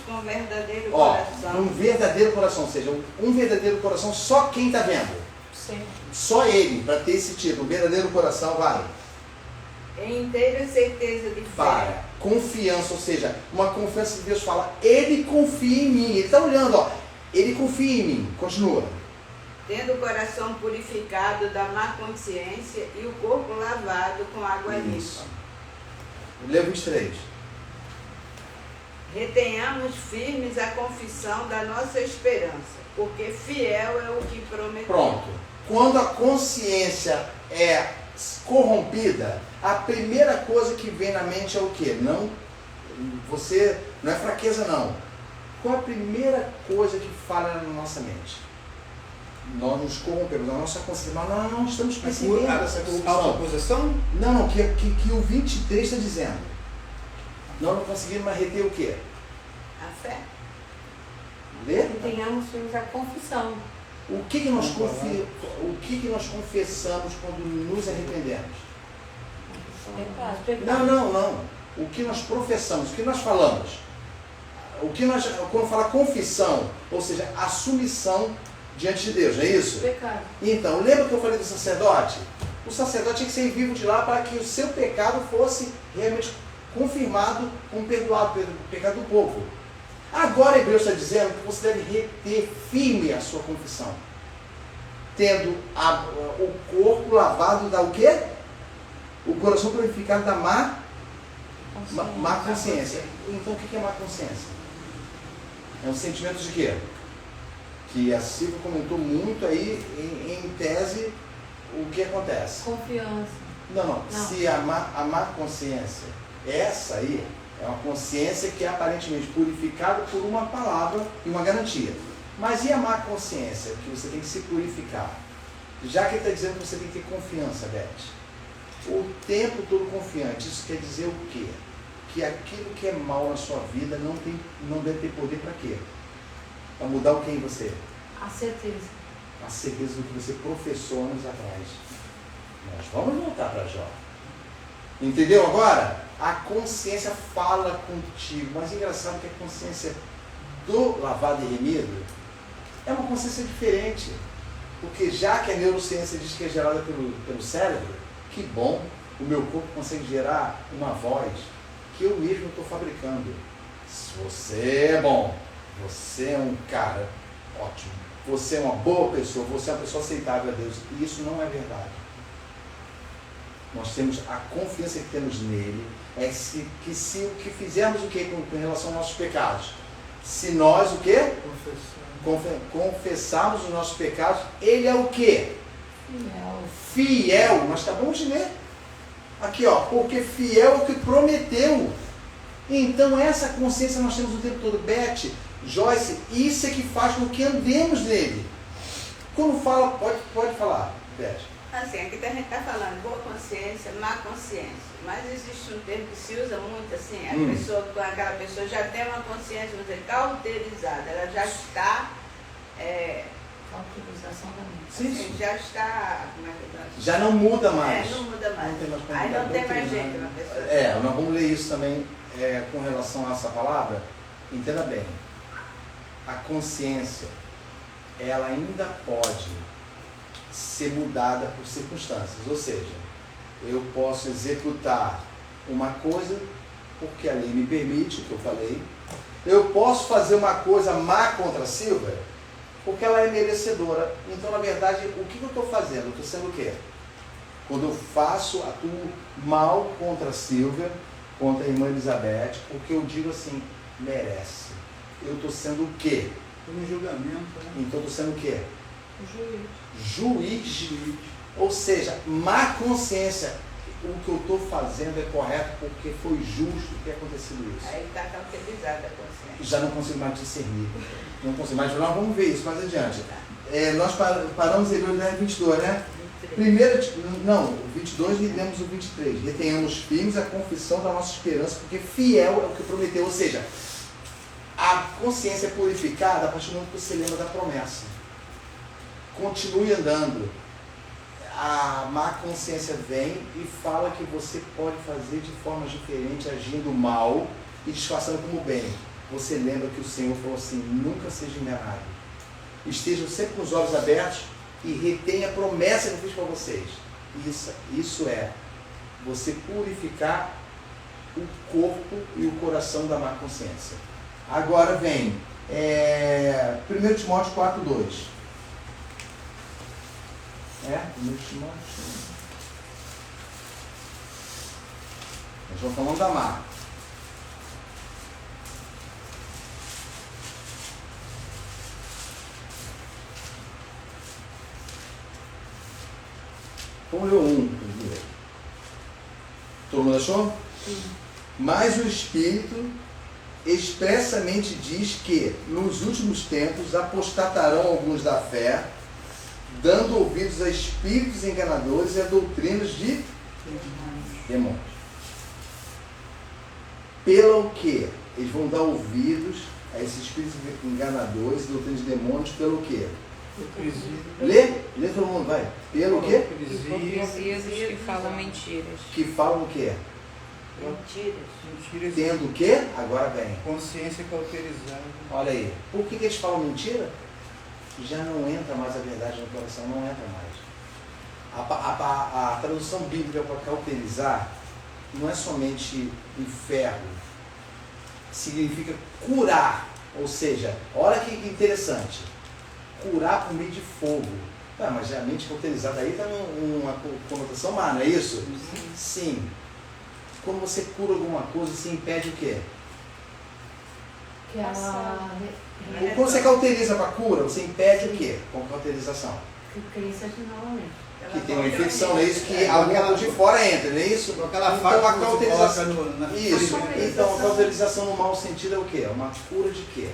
com verdadeiro Ó, coração. um verdadeiro coração, ou seja, um verdadeiro coração só quem está vendo. Sim. Só ele, para ter esse título, verdadeiro coração, vai. Em inteira certeza de fé. Para. Confiança, ou seja, uma confiança que Deus fala, ele confia em mim. Ele está olhando, ó, ele confia em mim. Continua. Tendo o coração purificado da má consciência e o corpo lavado com água Isso. limpa. Lê o 23. Retenhamos firmes a confissão da nossa esperança, porque fiel é o que prometeu. Pronto. Quando a consciência é corrompida, a primeira coisa que vem na mente é o quê? Não é fraqueza, não. Qual é a primeira coisa que falha na nossa mente? Nós nos corrompemos, a nossa consciência. Nós não estamos percebendo essa corrupção. Autoacusação? Não, que o 23 está dizendo. Nós não conseguimos mais reter o quê? A fé. Lê? Que tenhamos firmes a confissão. O que nós confessamos quando nos arrependemos? Pecado. Não. O que nós professamos, o que nós falamos. Quando fala confissão, ou seja, a submissão diante de Deus, não é isso? Pecado. Então, lembra que eu falei do sacerdote? O sacerdote tinha que ser vivo de lá para que o seu pecado fosse realmente confirmado como perdoado pelo pecado do povo. Agora Hebreus está dizendo que você deve reter firme a sua confissão, tendo o corpo lavado da o quê? O coração purificado da má consciência. Então o que é má consciência? É um sentimento de quê? Que a Silvia comentou muito aí em tese o que acontece. Confiança. Não. Se a má consciência, essa aí é uma consciência que é aparentemente purificada por uma palavra e uma garantia. Mas e a má consciência, que você tem que se purificar? Já que ele está dizendo que você tem que ter confiança, Beth. O tempo todo confiante, isso quer dizer o quê? Que aquilo que é mal na sua vida não deve ter poder para quê? Para mudar o que em você? A certeza. A certeza do que você professou anos atrás. Nós vamos voltar para Jó. Entendeu agora? A consciência fala contigo. Mas é engraçado que a consciência do lavado e remido é uma consciência diferente. Porque já que a neurociência diz que é gerada pelo cérebro, que bom, o meu corpo consegue gerar uma voz que eu mesmo estou fabricando. Você é bom, você é um cara ótimo, você é uma boa pessoa, você é uma pessoa aceitável a Deus. E isso não é verdade. Nós temos a confiança que temos nele, que se o que fizermos o que com relação aos nossos pecados, se nós o quê? Confessarmos os nossos pecados, ele é o quê? Fiel. Nós acabamos de ler. Aqui, ó, porque fiel é o que prometeu. Então essa consciência nós temos o tempo todo. Beth, Joyce, isso é que faz com que andemos nele. Quando fala, pode falar, Beth. Assim, aqui a gente está falando boa consciência, má consciência. Mas existe um termo que se usa muito assim, aquela pessoa já tem uma consciência, vamos dizer, cauterizada, ela já está. Autorização da mente. Assim, já está. Como é que eu já não muda mais. não muda mais. Não tem mais como Aí mudar. não tem mais jeito uma pessoa. Nós vamos ler isso também com relação a essa palavra. Entenda bem. A consciência, ela ainda pode ser mudada por circunstâncias. Ou seja, eu posso executar uma coisa porque a lei me permite, que eu falei. Eu posso fazer uma coisa má contra a Silvia porque ela é merecedora. Então, na verdade, o que eu estou fazendo? Eu estou sendo o quê? Quando eu atuo mal contra a Silvia, contra a irmã Elizabeth, porque eu digo assim, merece. Eu estou sendo o quê? Um julgamento, né? Então, eu estou sendo o quê? Juiz. Juiz. Ou seja, má consciência. O que eu estou fazendo é correto porque foi justo ter acontecido isso. Aí está cauterizada a consciência. Já não consigo mais discernir. Não consigo mais. Nós vamos ver isso mais adiante. Nós paramos em Hebreus 10, 22, né? o 22 e lemos o 23. Retenhamos firmes a confissão da nossa esperança, porque fiel é o que prometeu. Ou seja, a consciência é purificada a partir do momento que você lembra da promessa. Continue andando. A má consciência vem e fala que você pode fazer de formas diferentes, agindo mal e disfarçando como bem. Você lembra que o Senhor falou assim: nunca seja enganado. Estejam sempre com os olhos abertos e retenha a promessa que eu fiz para vocês. Isso é você purificar o corpo e o coração da má consciência. Agora vem 1 Timóteo 4:2. 1 Timóteo. Nós estamos falando da má. Vamos ler o 1 primeiro. Todo mundo achou? Sim. Mas o Espírito expressamente diz que nos últimos tempos apostatarão alguns da fé, dando ouvidos a espíritos enganadores e a doutrinas de demônios. Pelo que? Eles vão dar ouvidos a esses espíritos enganadores e doutrinas de demônios pelo que? Lê todo mundo, vai. Pelo que? Hipocrisias que falam mentiras. Que falam o quê? Mentiras. Tendo o quê? Agora vem. Consciência cauterizada. Olha aí. Por que eles falam mentira? Já não entra mais a verdade no coração, não entra mais. A tradução bíblica para cauterizar não é somente inferno, significa curar. Ou seja, olha que interessante, curar por meio de fogo. Mas a mente cauterizada aí está numa conotação má, não é isso? Sim. Quando você cura alguma coisa, você impede o quê? Quando você cauteriza para cura, você impede o quê? Com cauterização? Que cresça novamente. Que tem uma infecção, não é isso? Que algo de fora entra, não é isso? Aquela então a cauterização. Isso. Então a cauterização no mau sentido é o quê? É uma cura de quê?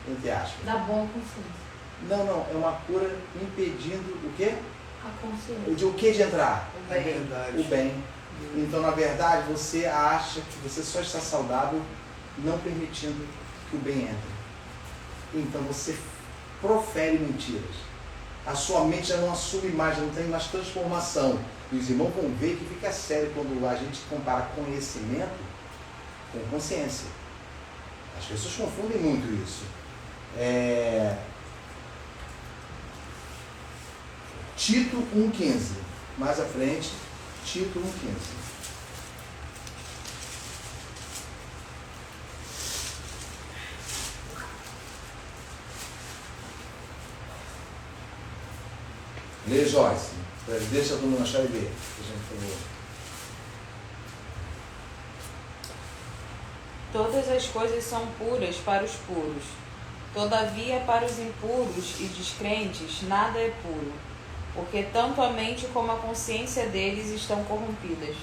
Entre aspas. Da boa consciência. Não, é uma cura impedindo o quê? A consciência. De o que de entrar? O bem. O bem. Então, na verdade, você acha que você só está saudável não permitindo que o bem entre. Então, você profere mentiras. A sua mente já não assume mais, já não tem mais transformação. E os irmãos vão ver que fica sério quando a gente compara conhecimento com consciência. As pessoas confundem muito isso. Tito 1,15. Mais à frente, Tito 1,15. Lê, Joyce. Deixa todo mundo achar e ver. Todas as coisas são puras para os puros. Todavia, para os impuros e descrentes, nada é puro, porque tanto a mente como a consciência deles estão corrompidas.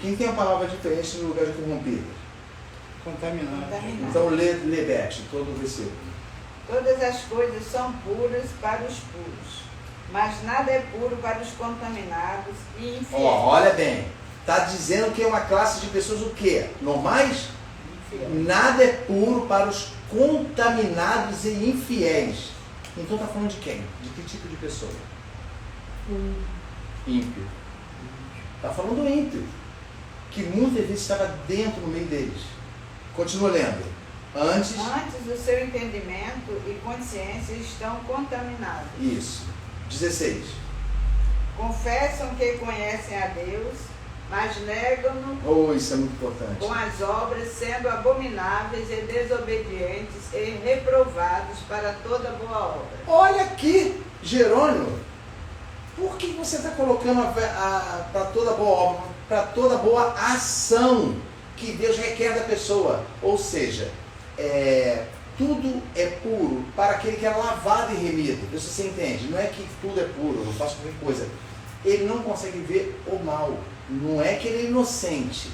Quem tem a palavra diferente no lugar de corrompida? Contaminado. Então lê Beth, todo o versículo. Todas as coisas são puras para os puros, mas nada é puro para os contaminados e infiéis. Olha bem, está dizendo que é uma classe de pessoas o quê? Normais? Nada é puro para os contaminados e infiéis. Então está falando de quem? De que tipo de pessoa? Ímpio. Está falando do ímpio, que muitas vezes estava dentro, no meio deles. Continua lendo. Antes o seu entendimento e consciência estão contaminados. Isso. 16. Confessam que conhecem a Deus, mas negam-no Isso é muito importante. com as obras, sendo abomináveis e desobedientes e reprovados para toda boa obra. Olha aqui, Jerônimo, por que você está colocando para toda boa obra, para toda boa ação que Deus requer da pessoa? Ou seja, tudo é puro para aquele que é lavado e remido. Isso você entende? Não é que tudo é puro, eu não faço qualquer coisa. Ele não consegue ver o mal. Não é que ele é inocente.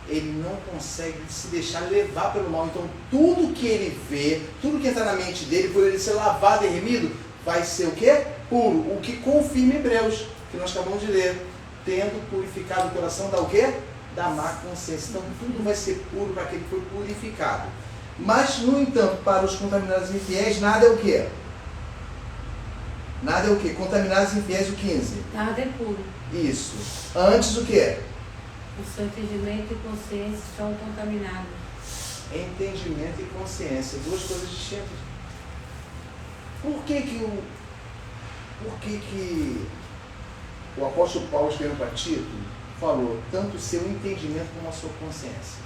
Ele não consegue se deixar levar pelo mal. Então, tudo que ele vê, tudo que entra na mente dele, por ele ser lavado e remido, vai ser o quê? Puro. O que confirma Hebreus. que nós acabamos de ler. Tendo purificado o coração da o quê? Da má consciência. Então tudo vai ser puro para aquele que foi purificado. Mas, no entanto, para os contaminados infiéis, nada é o quê? Nada é o quê? Contaminados infiéis, o 15. Nada é puro. Isso. Antes o quê? O seu entendimento e consciência são contaminados. Entendimento e consciência. Duas coisas distintas. Por que o apóstolo Paulo, escrevendo para Tito, falou tanto o seu entendimento como a sua consciência?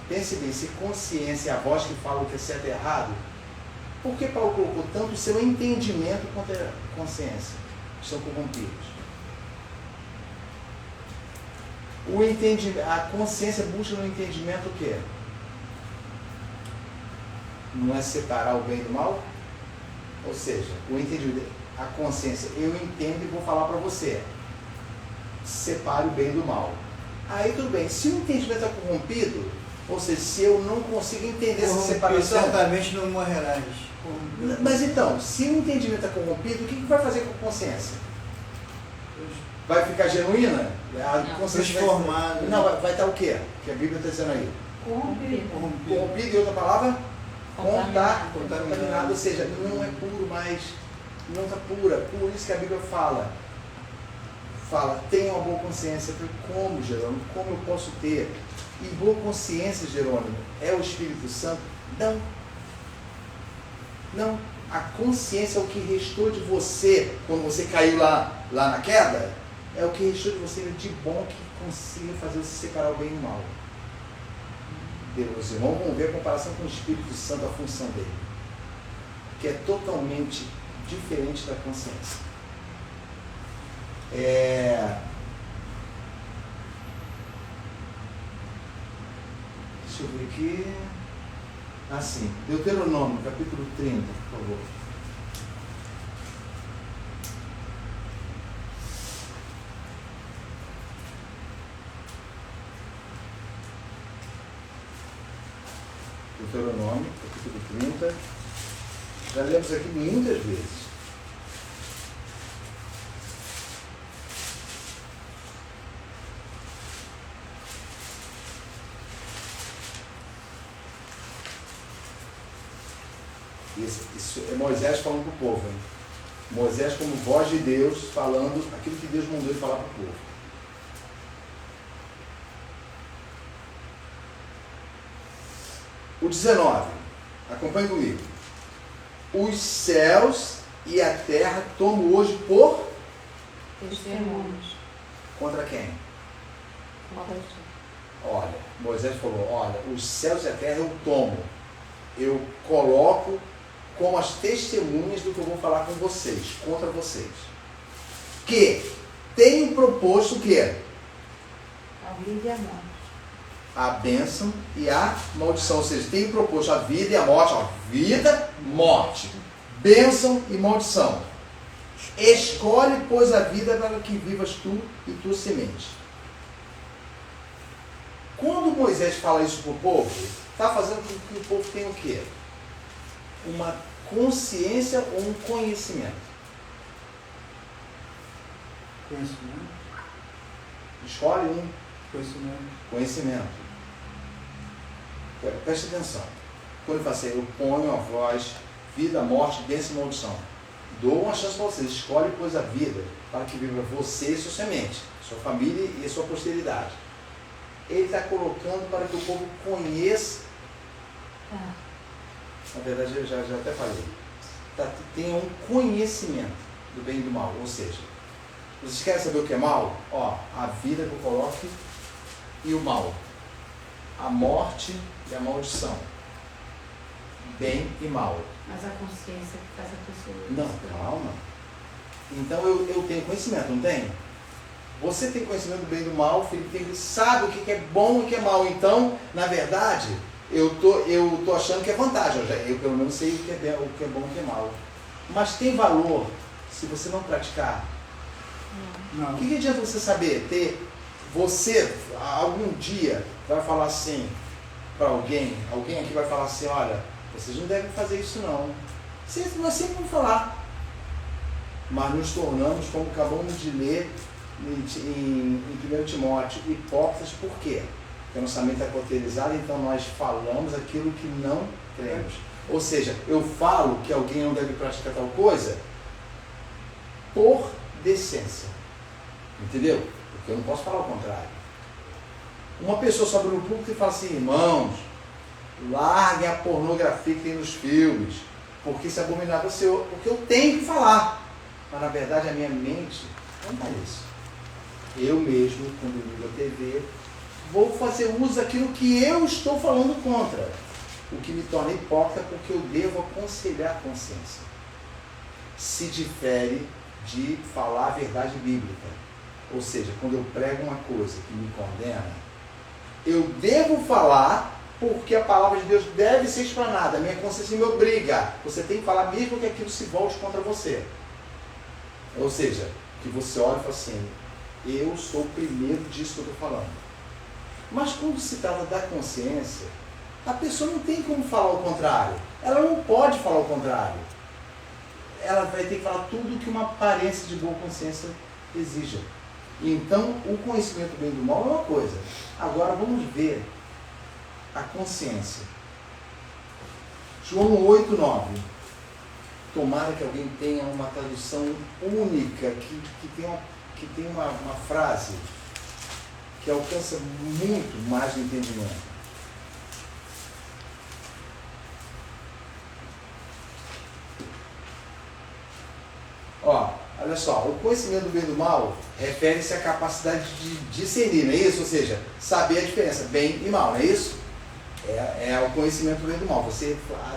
Pense bem, se consciência é a voz que fala o que é certo e errado, por que Paulo colocou tanto o seu entendimento quanto a consciência? Estão corrompidos. A consciência busca no entendimento o quê? Não é separar o bem do mal? Ou seja, o entendimento, a consciência, eu entendo e vou falar para você. Separe o bem do mal. Aí tudo bem, se o entendimento está corrompido, ou seja, se eu não consigo entender essa separação... certamente não morrerás. Mas então, se o entendimento está corrompido, o que vai fazer com a consciência? Vai ficar genuína? A consciência transformada. Não, vai estar o quê? Que a Bíblia está dizendo aí. Corrompido. Corrompido, e outra palavra? Contaminado. Contaminado, ou seja, não é puro mais, não está pura. Por isso que a Bíblia fala, tenha uma boa consciência. Como, Jerônimo? Como eu posso ter? E boa consciência, Jerônimo, é o Espírito Santo? Não. Não. A consciência é o que restou de você, quando você caiu lá na queda, é o que restou de você de bom que consiga fazer você separar o bem do mal. Os irmãos vão ver a comparação com o Espírito Santo, a função dele, que é totalmente diferente da consciência. Deixa eu ver aqui. Assim, Deuteronômio, capítulo 30, por favor. Deuteronômio, capítulo 30. Já lemos aqui muitas vezes. Isso é Moisés falando para o povo. Hein? Moisés como voz de Deus, falando aquilo que Deus mandou ele falar para o povo. O 19, acompanhe comigo. Os céus e a terra tomo hoje por Testemunhos. contra quem? Contra ti. Olha, Moisés falou, olha, os céus e a terra eu tomo. Eu coloco como as testemunhas do que eu vou falar com vocês, contra vocês. Que tenho proposto o quê? A vida e a morte. A bênção e a maldição. Ou seja, tenho proposto a vida e a morte. Ó, vida, morte. Bênção e maldição. Escolhe, pois, a vida para que vivas tu e tua semente. Quando Moisés fala isso para o povo, está fazendo com que o povo tenha o quê? Uma consciência ou um conhecimento? Conhecimento. Escolhe um Conhecimento. conhecimento. Preste atenção. Quando eu falo assim, eu ponho a voz, vida, morte, bênção e maldição. Dou uma chance para vocês. Escolhe, pois, a vida para que viva você e sua semente, sua família e a sua posteridade. Ele está colocando para que o povo conheça. Na verdade, eu já até falei. Tenha um conhecimento do bem e do mal. Ou seja, vocês querem saber o que é mal? Ó, a vida que eu coloco e o mal. A morte e a maldição. Bem e mal. Mas a consciência que faz a pessoa... Não, calma. Então eu tenho conhecimento, não tenho? Você tem conhecimento do bem e do mal, o Felipe sabe o que é bom e o que é mal. Então, na verdade, eu tô achando que é vantagem. Eu pelo menos sei o que é bom e o que é mal. Mas tem valor se você não praticar? Não. O que adianta você saber? Você, algum dia, vai falar assim para alguém aqui vai falar assim, olha, vocês não devem fazer isso não. Nós sempre vamos falar. mas nos tornamos, como acabamos de ler em 1 Timóteo, hipócritas. Por quê? Porque nossa mente está cauterizada, então nós falamos aquilo que não cremos. Ou seja, eu falo que alguém não deve praticar tal coisa por decência. Entendeu? Porque eu não posso falar o contrário. Uma pessoa sobe no púlpito e fala assim: irmãos, larguem a pornografia que tem nos filmes, porque isso é abominável, porque eu tenho que falar. Mas na verdade a minha mente não está nisso. Eu mesmo, quando ligo a TV, vou fazer uso daquilo que eu estou falando contra, o que me torna hipócrita, porque eu devo aconselhar a consciência. Se difere de falar a verdade bíblica. Ou seja, quando eu prego uma coisa que me condena, eu devo falar porque a palavra de Deus deve ser explanada. A minha consciência me obriga. Você tem que falar mesmo que aquilo se volte contra você. Ou seja, que você olha e fala assim: eu sou o primeiro disso que eu estou falando. Mas quando se trata da consciência, a pessoa não tem como falar o contrário. Ela não pode falar o contrário. Ela vai ter que falar tudo que uma aparência de boa consciência exija. Então, o conhecimento do bem e do mal é uma coisa. Agora vamos ver a consciência. João 8:9. Tomara que alguém tenha uma tradução única, que tenha uma frase que alcança muito mais o entendimento. Ó, olha só, o conhecimento do bem e do mal refere-se à capacidade de discernir, não é isso? Ou seja, saber a diferença, bem e mal, não é isso? É o conhecimento do bem e do mal. Você,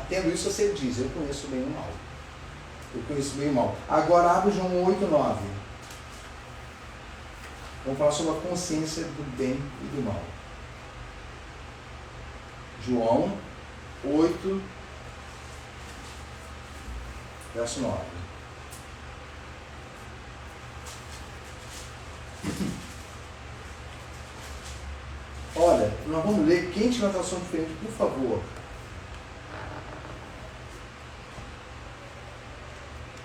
tendo isso, você diz: eu conheço o bem e o mal. Eu conheço o bem e o mal. Agora abre João 8:9. Vamos falar sobre a consciência do bem e do mal. João 8, verso 9. Olha, nós vamos ler. Quem tiver uma tradução diferente, por favor.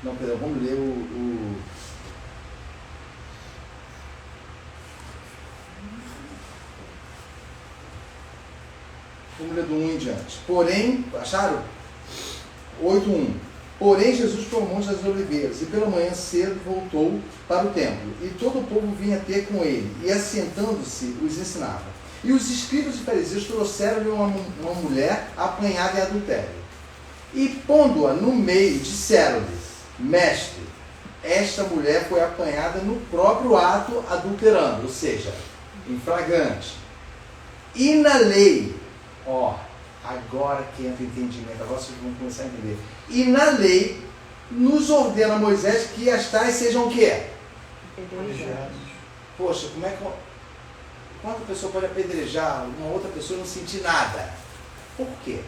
Não, perdão, vamos ler Vamos ler do 1 em diante. Porém, acharam? 8:1. Porém, Jesus foi ao Monte das Oliveiras, e pela manhã cedo voltou para o templo, e todo o povo vinha ter com ele, e assentando-se, os ensinava. E os escribas e fariseus trouxeram-lhe uma mulher apanhada em adultério. E pondo-a no meio, disseram-lhe: mestre, esta mulher foi apanhada no próprio ato adulterando, ou seja, em flagrante. E na lei, agora que entra o entendimento, agora vocês vão começar a entender. E na lei nos ordena Moisés que as tais sejam o quê? Apedrejados. Poxa, quanto a pessoa pode apedrejar uma outra pessoa e não sentir nada? Por quê?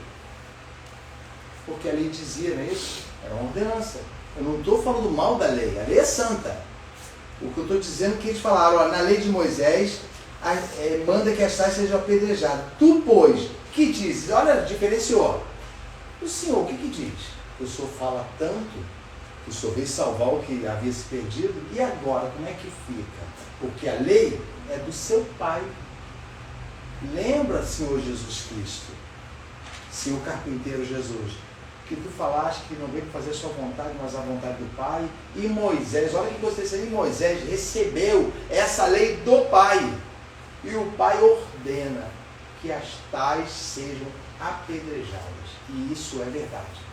Porque a lei dizia, não é isso? Era uma ordenança. Eu não estou falando mal da lei, a lei é santa. O que eu estou dizendo é que eles falaram: na lei de Moisés, manda que as tais sejam apedrejadas. Tu, pois, que dizes? Olha, diferenciou. O Senhor, o que diz? O Senhor fala tanto, o Senhor veio salvar o que havia se perdido, e agora como é que fica? Porque a lei é do seu Pai. Lembra, Senhor Jesus Cristo, Senhor carpinteiro Jesus, que tu falaste que não veio fazer a sua vontade, mas a vontade do Pai. E Moisés, olha que coisa interessante, Moisés recebeu essa lei do Pai, e o Pai ordena que as tais sejam apedrejadas. E isso é verdade.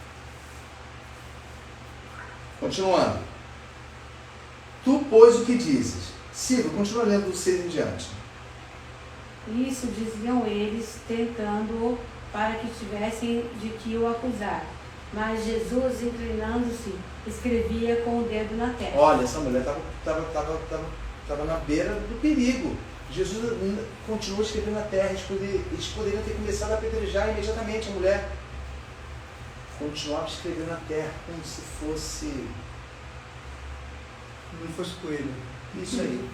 Continuando. Tu, pois, o que dizes? Silvio, continua lendo do 6 em diante. Isso diziam eles, tentando-o para que tivessem de que o acusar. Mas Jesus, inclinando-se, escrevia com o dedo na terra. Olha, essa mulher estava na beira do perigo. Jesus continuou escrevendo na terra. Eles poderiam ter começado a apedrejar imediatamente a mulher. Continuava escrevendo na terra como se fosse... Não fosse coelho. Isso aí.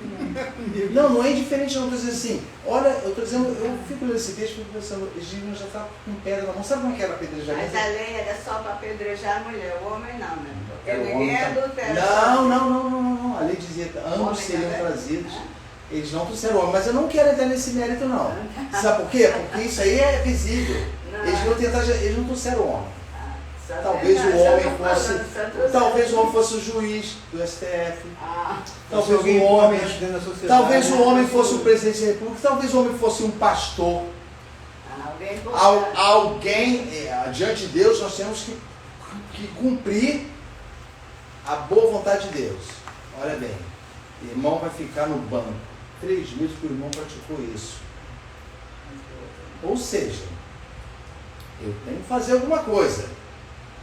Não, não é indiferente, não. Eu estou dizendo assim, olha, eu estou dizendo, eu fico lendo esse texto e fico pensando, Egídio já está com pedra na mão. Sabe como é que era apedrejamento? Mas a lei era só para apedrejar a mulher, o homem não, né? Porque O ninguém é homem tá- adulterado. Não. A lei dizia que ambos Homem seriam também? trazidos. Eles não trouxeram homem, mas eu não quero entrar nesse mérito, não. Sabe por quê? Porque isso aí é visível. Não. Eles não trouxeram homem. Só Talvez tem- o só homem tô falando, fosse. só trouxe- Talvez o homem fosse o juiz do STF. Ah, Talvez alguém o homem. importante dentro da sociedade, Talvez o né? homem fosse o presidente da República. Talvez o homem fosse um pastor. alguém importante. Alguém, diante de Deus, nós temos que cumprir a boa vontade de Deus. Olha bem, irmão vai ficar no banco 3 meses que o irmão praticou isso. Ou seja, eu tenho que fazer alguma coisa.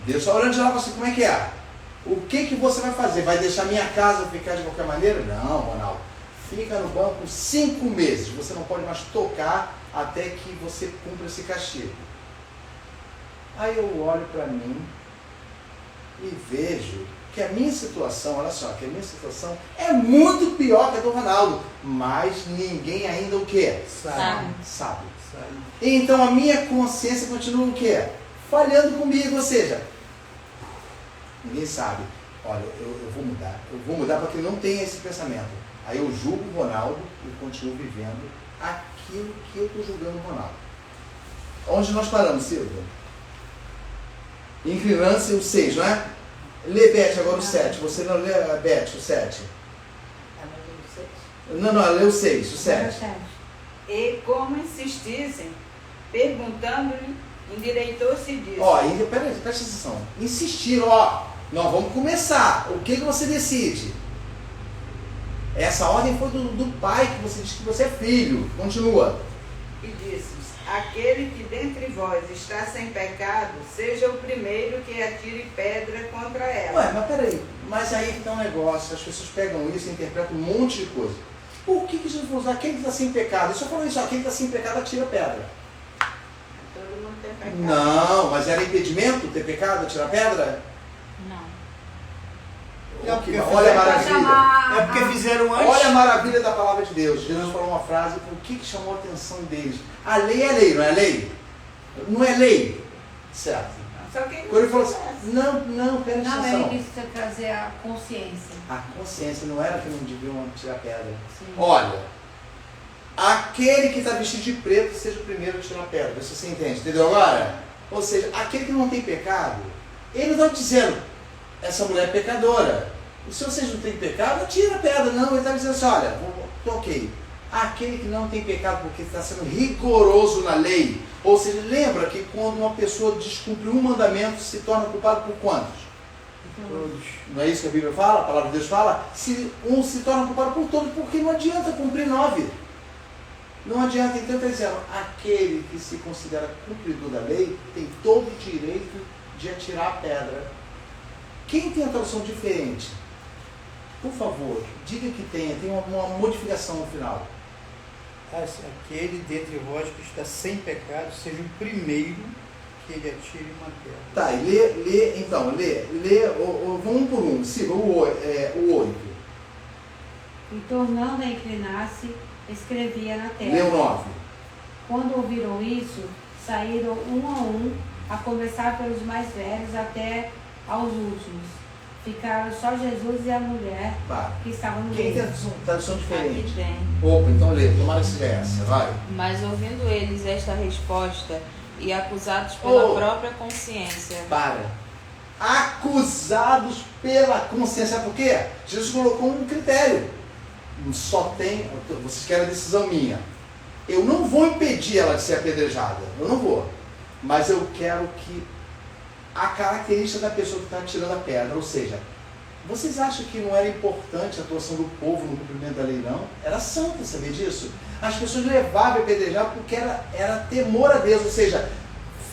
Deus está olhando de lá para você, como é que é? O que você vai fazer? Vai deixar minha casa ficar de qualquer maneira? Não, Ronaldo. Fica no banco 5 meses. Você não pode mais tocar até que você cumpra esse castigo. Aí eu olho para mim e vejo que a minha situação, olha só, que a minha situação é muito pior que a do Ronaldo. Mas ninguém ainda o quê? Sabe. Sabe. Então a minha consciência continua o quê? Falhando comigo, ou seja, ninguém sabe. Olha, eu vou mudar. Eu vou mudar para que não tenha esse pensamento. Aí eu julgo o Ronaldo e continuo vivendo aquilo que eu estou julgando o Ronaldo. Onde nós paramos, Silvia? Inclinância o 6, não é? Lê, Beth, agora o 7. Você não lê, Beth, o 7? Não, lê o 6, o 7. E como insistissem, perguntando-lhe, endireitou-se e disse: Ó, peraí, presta atenção. Insistiram, nós vamos começar. O que você decide? Essa ordem foi do pai, que você diz que você é filho. Continua. E disse: aquele que dentre vós está sem pecado, seja o primeiro que atire pedra contra ela. Ué, mas peraí. Mas aí que tá um negócio. As pessoas pegam isso e interpretam um monte de coisa. Por que Jesus falou aquele que está sem pecado? Ele só falou isso, aquele que está sem pecado atira pedra. Todo mundo tem pecado. Não, mas era impedimento ter pecado, atirar pedra? Não. Olha a maravilha. É porque fizeram antes. Olha a maravilha da palavra de Deus. Jesus falou uma frase, o que chamou a atenção deles? A lei é lei, não é lei? Não é lei. Certo. Só quem Quando ele falou assim, conhece. não, presta Não, atenção. ele disse trazer a consciência. A consciência não era que não deviam tirar pedra. Sim. Olha, aquele que está vestido de preto seja o primeiro a tirar pedra. Vê se você entende, entendeu agora? Ou seja, aquele que não tem pecado, ele não está dizendo, essa mulher é pecadora. Se vocês não têm pecado, atira a pedra. Não, ele está dizendo assim, olha, ok. Aquele que não tem pecado porque está sendo rigoroso na lei. Ou seja, lembra que quando uma pessoa descumpre um mandamento, se torna culpado por quantos? Todos. Não é isso que a Bíblia fala? A palavra de Deus fala? Um se torna culpado por todos, porque não adianta cumprir 9. Não adianta. Então está dizendo, aquele que se considera cumpridor da lei tem todo o direito de atirar a pedra. Quem tem a tradução diferente? Por favor, diga que tem uma modificação no final. Aquele dentre vós que está sem pecado, seja o primeiro que ele atire uma pedra. Tá, e lê, vamos um por um. Siga o 8. E tornando a inclinar-se, escrevia na terra. Lê o 9. Quando ouviram isso, saíram um, a começar pelos mais velhos até aos últimos. Ficaram só Jesus e a mulher Vai. que estavam no Quem tem meio. a tradução Aqui diferente? tem. Opa, então lê, tomara que seja essa, vai. Mas ouvindo eles esta resposta e acusados pela Oh. própria consciência. Para. Acusados pela consciência. Sabe por quê? Jesus colocou um critério. Só tem. Vocês querem a decisão minha. Eu não vou impedir ela de ser apedrejada. Eu não vou. Mas eu quero que a característica da pessoa que está tirando a pedra, ou seja, vocês acham que não era importante a atuação do povo no cumprimento da lei, não? Era santa, sabia disso? As pessoas levavam a apedrejar porque era temor a Deus, ou seja,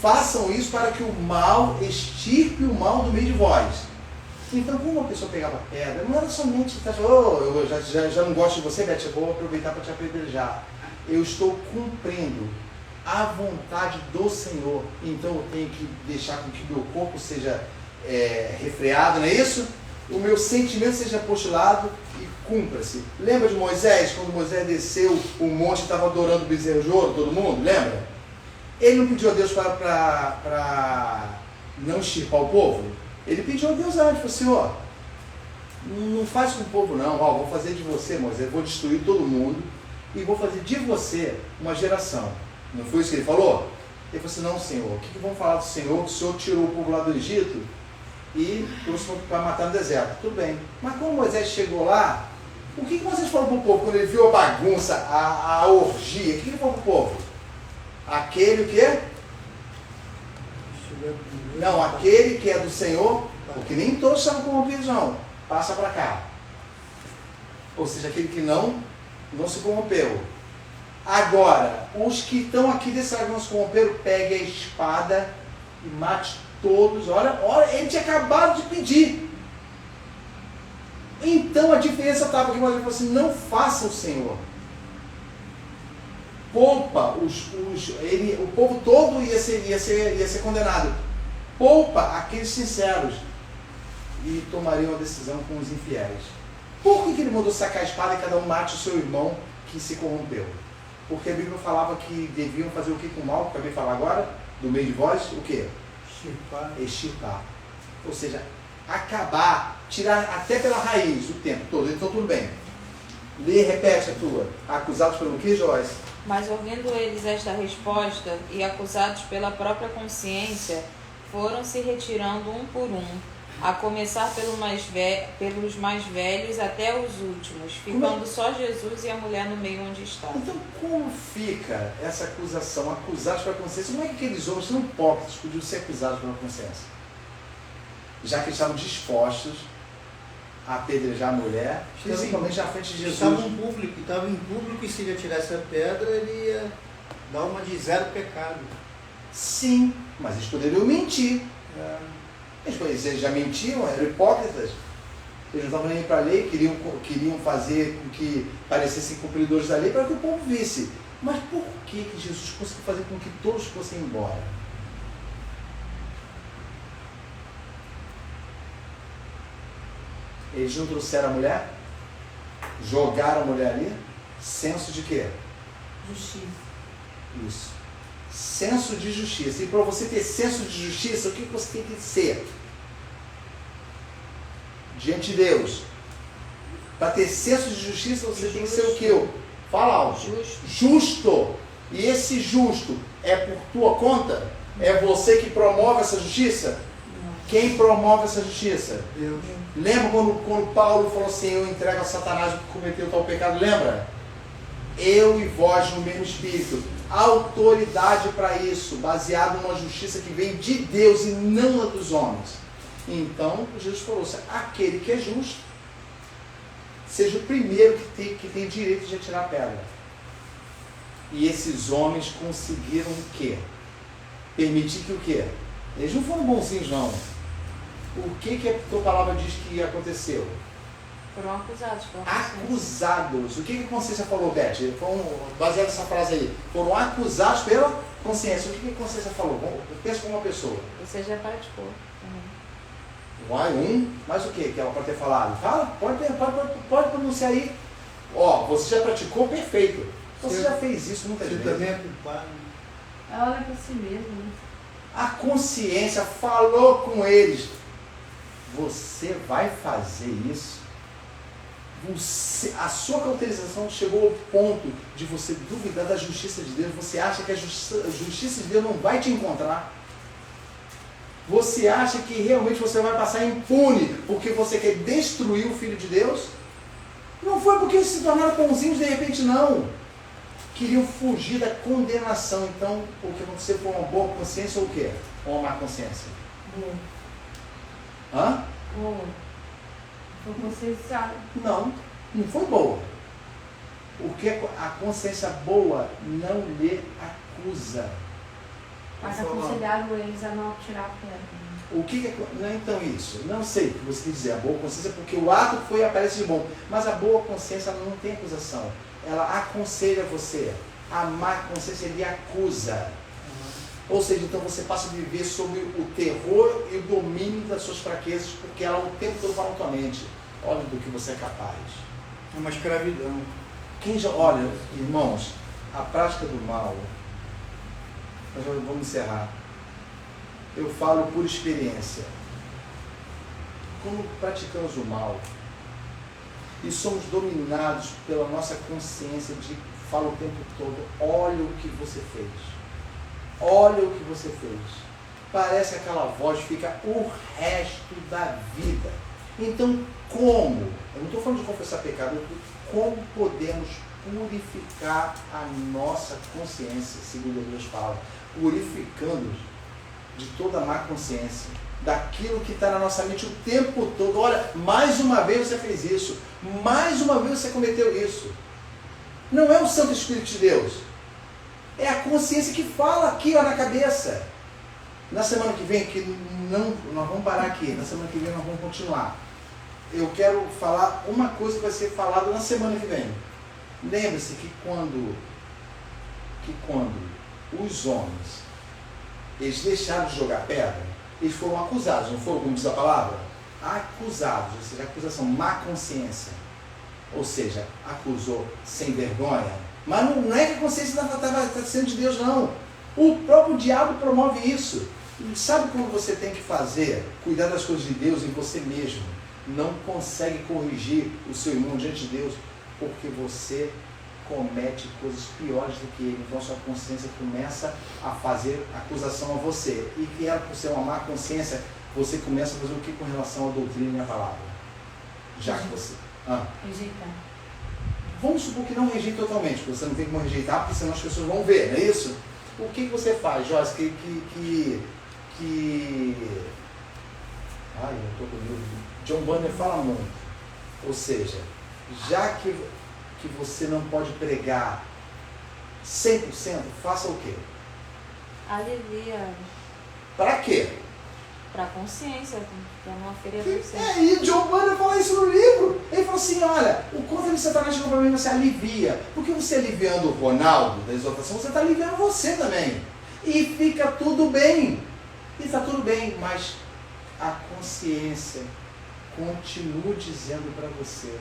façam isso para que o mal extirpe o mal do meio de vós. Então, quando uma pessoa pegava pedra, não era somente, eu já não gosto de você, Beth, eu vou aproveitar para te apedrejar. Eu estou cumprindo a vontade do Senhor, então eu tenho que deixar com que meu corpo seja refreado, não é isso? O meu sentimento seja postilado e cumpra-se. Lembra de Moisés, quando Moisés desceu o monte e estava adorando o bezerro de ouro, todo mundo? Lembra? Ele não pediu a Deus para não extirpar o povo? Ele pediu a Deus antes, falou assim, ó, não faz com o povo não, ó, vou fazer de você, Moisés, vou destruir todo mundo e vou fazer de você uma geração. Não foi isso que ele falou? Ele falou assim, não, Senhor, o que vão falar do Senhor? Que o Senhor tirou o povo lá do Egito e trouxe para matar no deserto. Tudo bem. Mas quando Moisés chegou lá, o que vocês falaram para o povo quando ele viu a bagunça, a orgia? O que ele falou para o povo? Aquele que é? Não, aquele que é do Senhor, porque nem todos são corrompidos não. Passa para cá. Ou seja, aquele que não se corrompeu. Agora, os que estão aqui desse lado não se corromperam, pegue a espada e mate todos. Olha, ele tinha acabado de pedir. Então a diferença estava aqui, mas ele falou assim, não faça o Senhor. Poupa, o povo todo ia ser condenado. Poupa aqueles sinceros e tomariam a decisão com os infiéis. Por que ele mandou sacar a espada e cada um mate o seu irmão que se corrompeu? Porque a Bíblia falava que deviam fazer o que com o mal, que eu acabei de falar agora, do meio de vós, o quê? Extirpar. Ou seja, acabar, tirar até pela raiz o tempo todo. Então tudo bem. Lê, repete a tua. Acusados pelo quê, Joyce? Mas ouvindo eles esta resposta e acusados pela própria consciência, foram se retirando um por um, a começar pelos mais velhos até os últimos, ficando só Jesus e a mulher no meio onde estavam. Então como fica essa acusação? Acusados pela consciência? Como é que aqueles homens não hipócritas podiam ser acusados pela consciência? Já que eles estavam dispostos a apedrejar a mulher, principalmente na frente de Jesus. Estava em público e se ele tirasse a pedra, ele ia dar uma de zero pecado. Sim, mas eles poderiam mentir. Eles já mentiam, eram hipócritas. Eles não estavam nem para a lei, queriam fazer com que parecessem cumpridores da lei para que o povo visse. Mas por que Jesus conseguiu fazer com que todos fossem embora? Eles não trouxeram a mulher? Jogaram a mulher ali? Senso de quê? Justiça. Isso. Senso de justiça. E para você ter senso de justiça, o que você tem que ser? Diante de Deus. Para ter senso de justiça, você tem que ser o quê? Fala alto. Justo. E esse justo é por tua conta? É você que promove essa justiça? Quem promove essa justiça? Deus. Lembra quando Paulo falou assim, eu entrego a Satanás que cometeu tal pecado? Lembra? Eu e vós no mesmo espírito. Autoridade para isso, baseado numa justiça que vem de Deus e não a dos homens. Então, Jesus falou assim, aquele que é justo, seja o primeiro que tem direito de atirar a pedra. E esses homens conseguiram o quê? Permitir que o quê? Eles não foram bonzinhos, não. O que a tua palavra diz que aconteceu? Foram acusados pela consciência. Acusados. O que a consciência falou, Beth? Baseado nessa frase aí. Foram acusados pela consciência. O que a consciência falou? Pensa como uma pessoa. Você já praticou também. Vai, mas o que ela pode ter falado? Fala, pode pronunciar aí. Ó, você já praticou, perfeito. Você já fez isso muitas vezes. Você também é culpado. Ela olha para si mesma, né? A consciência falou com eles. Você vai fazer isso? A sua cauterização chegou ao ponto de você duvidar da justiça de Deus. Você acha que a justiça de Deus não vai te encontrar? Você acha que realmente você vai passar impune porque você quer destruir o Filho de Deus? Não foi porque eles se tornaram bonzinhos de repente, não. Queriam fugir da condenação. Então, o que aconteceu foi uma boa consciência ou o quê? Ou uma má consciência? Boa. Hã? Boa. Foi conscienciado. Não foi boa. Porque a consciência boa não lhe acusa. Mas aconselharam eles a não tirar a pedra. O que é, não é então isso? Não sei o que você quer dizer. A boa consciência é porque o ato aparece de bom. Mas a boa consciência ela não tem acusação. Ela aconselha você. A má consciência lhe acusa. Ou seja, então você passa a viver sob o terror e o domínio das suas fraquezas, porque ela o tempo todo fala na tua mente. Olha do que você é capaz. É uma escravidão. Quem já, olha, irmãos, a prática do mal, nós vamos encerrar. Eu falo por experiência. Quando praticamos o mal e somos dominados pela nossa consciência de fala o tempo todo, olha o que você fez. Olha o que você fez. Parece que aquela voz fica o resto da vida. Então, como? Eu não estou falando de confessar pecado, como podemos purificar a nossa consciência, segundo Deus fala, purificando-nos de toda má consciência, daquilo que está na nossa mente o tempo todo. Olha, mais uma vez você fez isso, mais uma vez você cometeu isso. Não é o Santo Espírito de Deus, é a consciência que fala aqui, ó, na cabeça. Na semana que vem, que não, nós vamos parar aqui, na semana que vem nós vamos continuar. Eu quero falar uma coisa que vai ser falada na semana que vem. Lembre-se que quando os homens eles deixaram de jogar pedra, eles foram acusados, não foram, como diz a palavra? Acusados, ou seja, acusação, má consciência. Ou seja, acusou sem vergonha. Mas não é que a consciência estava sendo de Deus, não. O próprio diabo promove isso. E sabe quando você tem que fazer, cuidar das coisas de Deus em você mesmo? Não consegue corrigir o seu irmão diante de Deus, porque você comete coisas piores do que ele. Então sua consciência começa a fazer acusação a você. E que era por ser uma má consciência, você começa a fazer o que com relação à doutrina e à palavra? Já que você... Rejeitar. Vamos supor que não rejeite totalmente, porque você não tem como rejeitar, porque senão as pessoas vão ver, não é isso? O que você faz, Joyce, Ai, eu estou com medo. John Bunyan fala muito. Ou seja, já que você não pode pregar 100%, faça o quê? Alivia. Para quê? Para a consciência, que é uma feria da consciência. E John Bunyan fala isso no livro. Ele falou assim, olha, o contra de Satanás chegou para mim, você alivia. Porque você aliviando o Ronaldo da exortação, você está aliviando você também. E fica tudo bem. E está tudo bem, mas a consciência continua dizendo para você,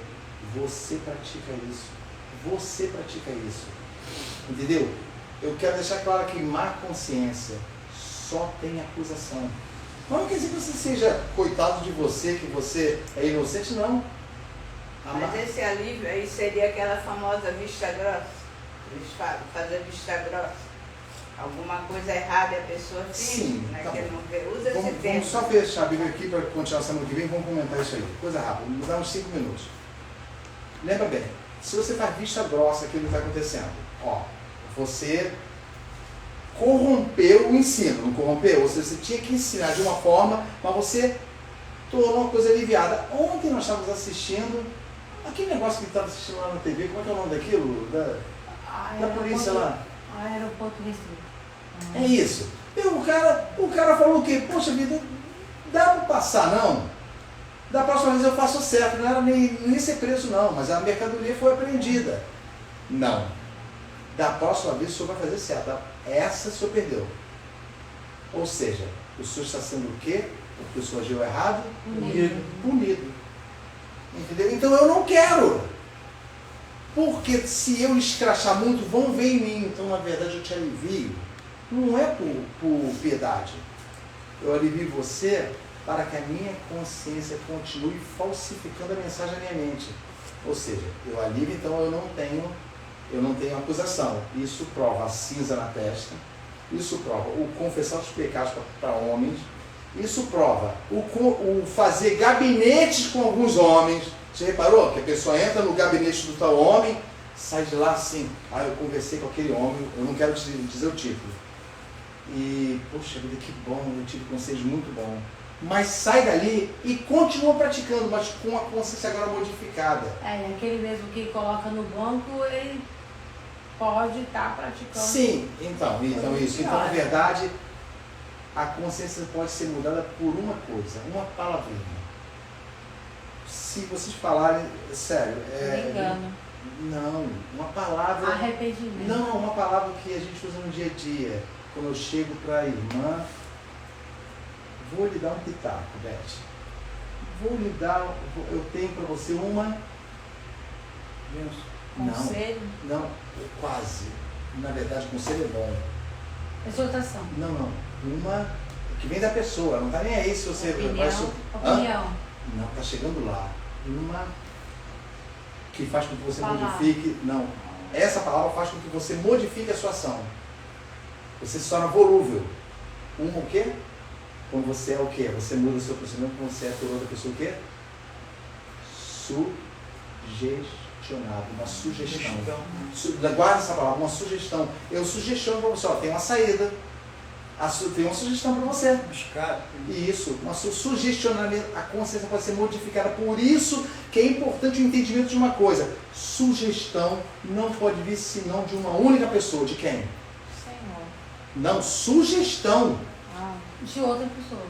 você pratica isso. Você pratica isso. Entendeu? Eu quero deixar claro que má consciência só tem acusação. Não quer dizer que você seja coitado de você, que você é inocente, não. Mas esse alívio aí seria aquela famosa vista grossa. Eles falam, fazer vista grossa. Alguma coisa errada e a pessoa finge, né? Tá, que não vê. Usa esse termo. Vamos só fechar a Bíblia aqui para continuar semana que vem, vamos comentar isso aí. Coisa rápida, vamos dar uns 5 minutos. Lembra bem, se você faz vista grossa, aquilo que está acontecendo, ó, você corrompeu o ensino, não corrompeu? Ou seja, você tinha que ensinar de uma forma, mas você tornou uma coisa aliviada. Ontem nós estávamos assistindo, aquele negócio que estava assistindo lá na TV, como é que é o nome daquilo? Da polícia lá. Aeroporto Recife. É isso. E o cara falou o quê? Poxa vida, dá para passar não? Da próxima vez eu faço certo, não era nem ser preso não, mas a mercadoria foi apreendida. Não. Da próxima vez o senhor vai fazer certo. Essa o senhor perdeu. Ou seja, o senhor está sendo o quê? Porque o senhor agiu errado? Punido. Entendeu? Então eu não quero. Porque se eu escrachar muito, vão ver em mim. Então, na verdade, eu te alivio. Não é por piedade. Eu alivio você para que a minha consciência continue falsificando a mensagem na minha mente. Ou seja, eu alivio, então eu não tenho acusação. Isso prova a cinza na testa. Isso prova o confessar os pecados para homens. Isso prova o fazer gabinetes com alguns homens. Você reparou que a pessoa entra no gabinete do tal homem, sai de lá assim, eu conversei com aquele homem, eu não quero dizer o título. E, poxa vida, que bom, eu tive conselho muito bom. Mas sai dali e continua praticando, mas com a consciência agora modificada. E aquele mesmo que coloca no banco, ele pode estar praticando. Sim, então isso. Então, na verdade, a consciência pode ser mudada por uma coisa, uma palavrinha. Se vocês falarem, sério, engano. Não, uma palavra... Arrependimento. Não, uma palavra que a gente usa no dia a dia. Quando eu chego para a irmã, vou lhe dar um pitaco, Beth. Eu tenho para você uma Conselho. Não, quase. Na verdade, conselho é bom. Exortação. Não. Uma que vem da pessoa, não está nem aí se você vai... Opinião. Não, está chegando lá. Uma que faz com que você Palavra. modifique... Não, essa palavra faz com que você modifique a sua ação. Você se torna volúvel. Uma o quê? Quando você é o quê? Você muda o seu procedimento quando você é por outra pessoa o quê? Sugestionado, uma sugestão. Guarda essa palavra, uma sugestão. Eu sugestiono para você, ó, tem uma saída. Tem uma sugestão para você. Isso, nosso sugestionamento, a consciência pode ser modificada. Por isso que é importante o entendimento de uma coisa. Sugestão não pode vir senão de uma única pessoa. De quem? Senhor. Não, sugestão. De outra pessoa.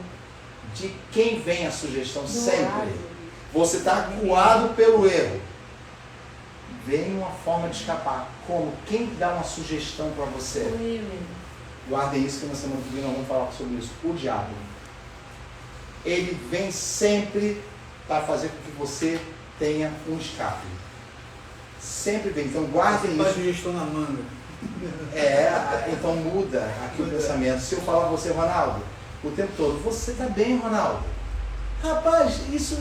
De quem vem a sugestão? Do Sempre. lado. Você está acuado pelo erro. Vem uma forma de escapar. Como? Quem dá uma sugestão para você? Eu mesmo. Guardem isso que na semana que vem nós vamos falar sobre isso. O diabo. Ele vem sempre para fazer com que você tenha um escape. Sempre vem. Então guardem Faz isso. sugestão na manga. Então muda aqui o pensamento. Se eu falar para você, Ronaldo, o tempo todo, você está bem, Ronaldo? Rapaz, isso,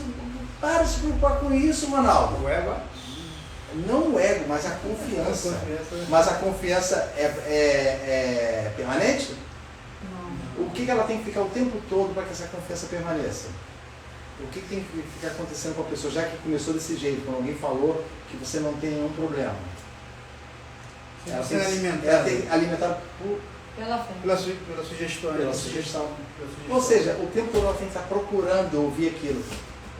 para de se preocupar com isso, Ronaldo. O ego? Não o ego, mas a confiança. Mas a confiança é permanente? Não. O que ela tem que ficar o tempo todo para que essa confiança permaneça? O que tem que ficar acontecendo com a pessoa, já que começou desse jeito, quando alguém falou que você não tem nenhum problema? Ela tem que alimentar Pela fé. Pela sugestão. pela sugestão. Ou seja, o tempo todo ela tem que estar procurando ouvir aquilo.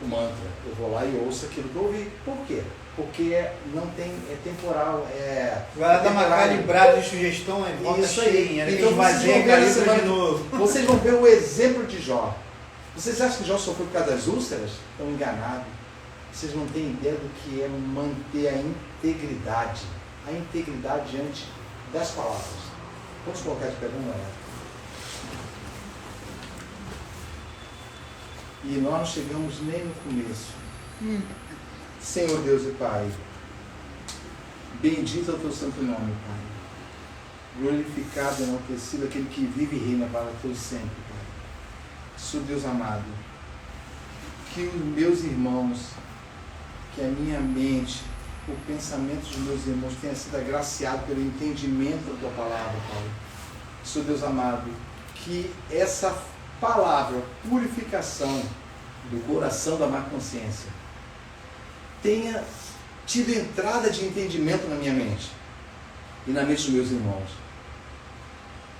O mantra. Eu vou lá e ouço aquilo que eu ouvi. Por quê? Porque não tem, é temporal. Vai dar uma calibrada de sugestão e volta Isso aí. cheia. Então Esvazia, calibra de novo. Vocês vão ver o exemplo de Jó. Vocês acham que Jó sofreu por causa das úlceras? Estão enganados. Vocês não têm ideia do que é manter a integridade. A integridade diante das palavras. Vamos colocar de pé, vamos lá. E nós não chegamos nem no começo. Senhor Deus e Pai, bendito é o teu santo nome, Pai. Glorificado e enaltecido aquele que vive e reina para todos sempre, Pai. Senhor Deus amado, que os meus irmãos, que a minha mente, o pensamento dos meus irmãos tenha sido agraciado pelo entendimento da tua palavra, Pai. Senhor Deus amado, que essa palavra, purificação do coração da má consciência, tenha tido entrada de entendimento na minha mente e na mente dos meus irmãos,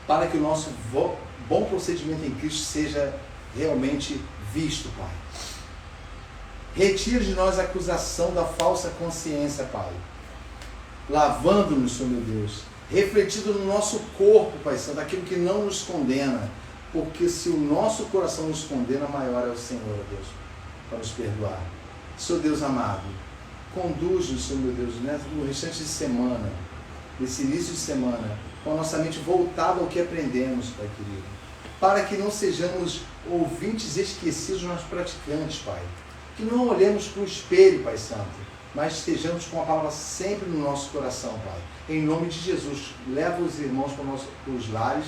para que o nosso bom procedimento em Cristo seja realmente visto, Pai. Retira de nós a acusação da falsa consciência, Pai. Lavando-nos, Senhor meu Deus. Refletido no nosso corpo, Pai Santo, aquilo que não nos condena. Porque se o nosso coração nos condena, maior é o Senhor, ó Deus, para nos perdoar. Senhor Deus amado, conduz-nos, Senhor meu Deus, no restante de semana, nesse início de semana, com a nossa mente voltada ao que aprendemos, Pai querido. Para que não sejamos ouvintes esquecidos, mas praticantes, Pai. Que não olhemos para o espelho, Pai Santo, mas estejamos com a palavra sempre no nosso coração, Pai. Em nome de Jesus, leva os irmãos para os lares.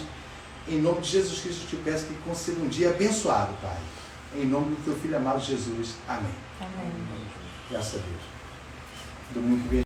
Em nome de Jesus Cristo, eu te peço que conceda um dia abençoado, Pai. Em nome do teu Filho amado Jesus. Amém. Amém. Graças a Deus. Domingo que vem.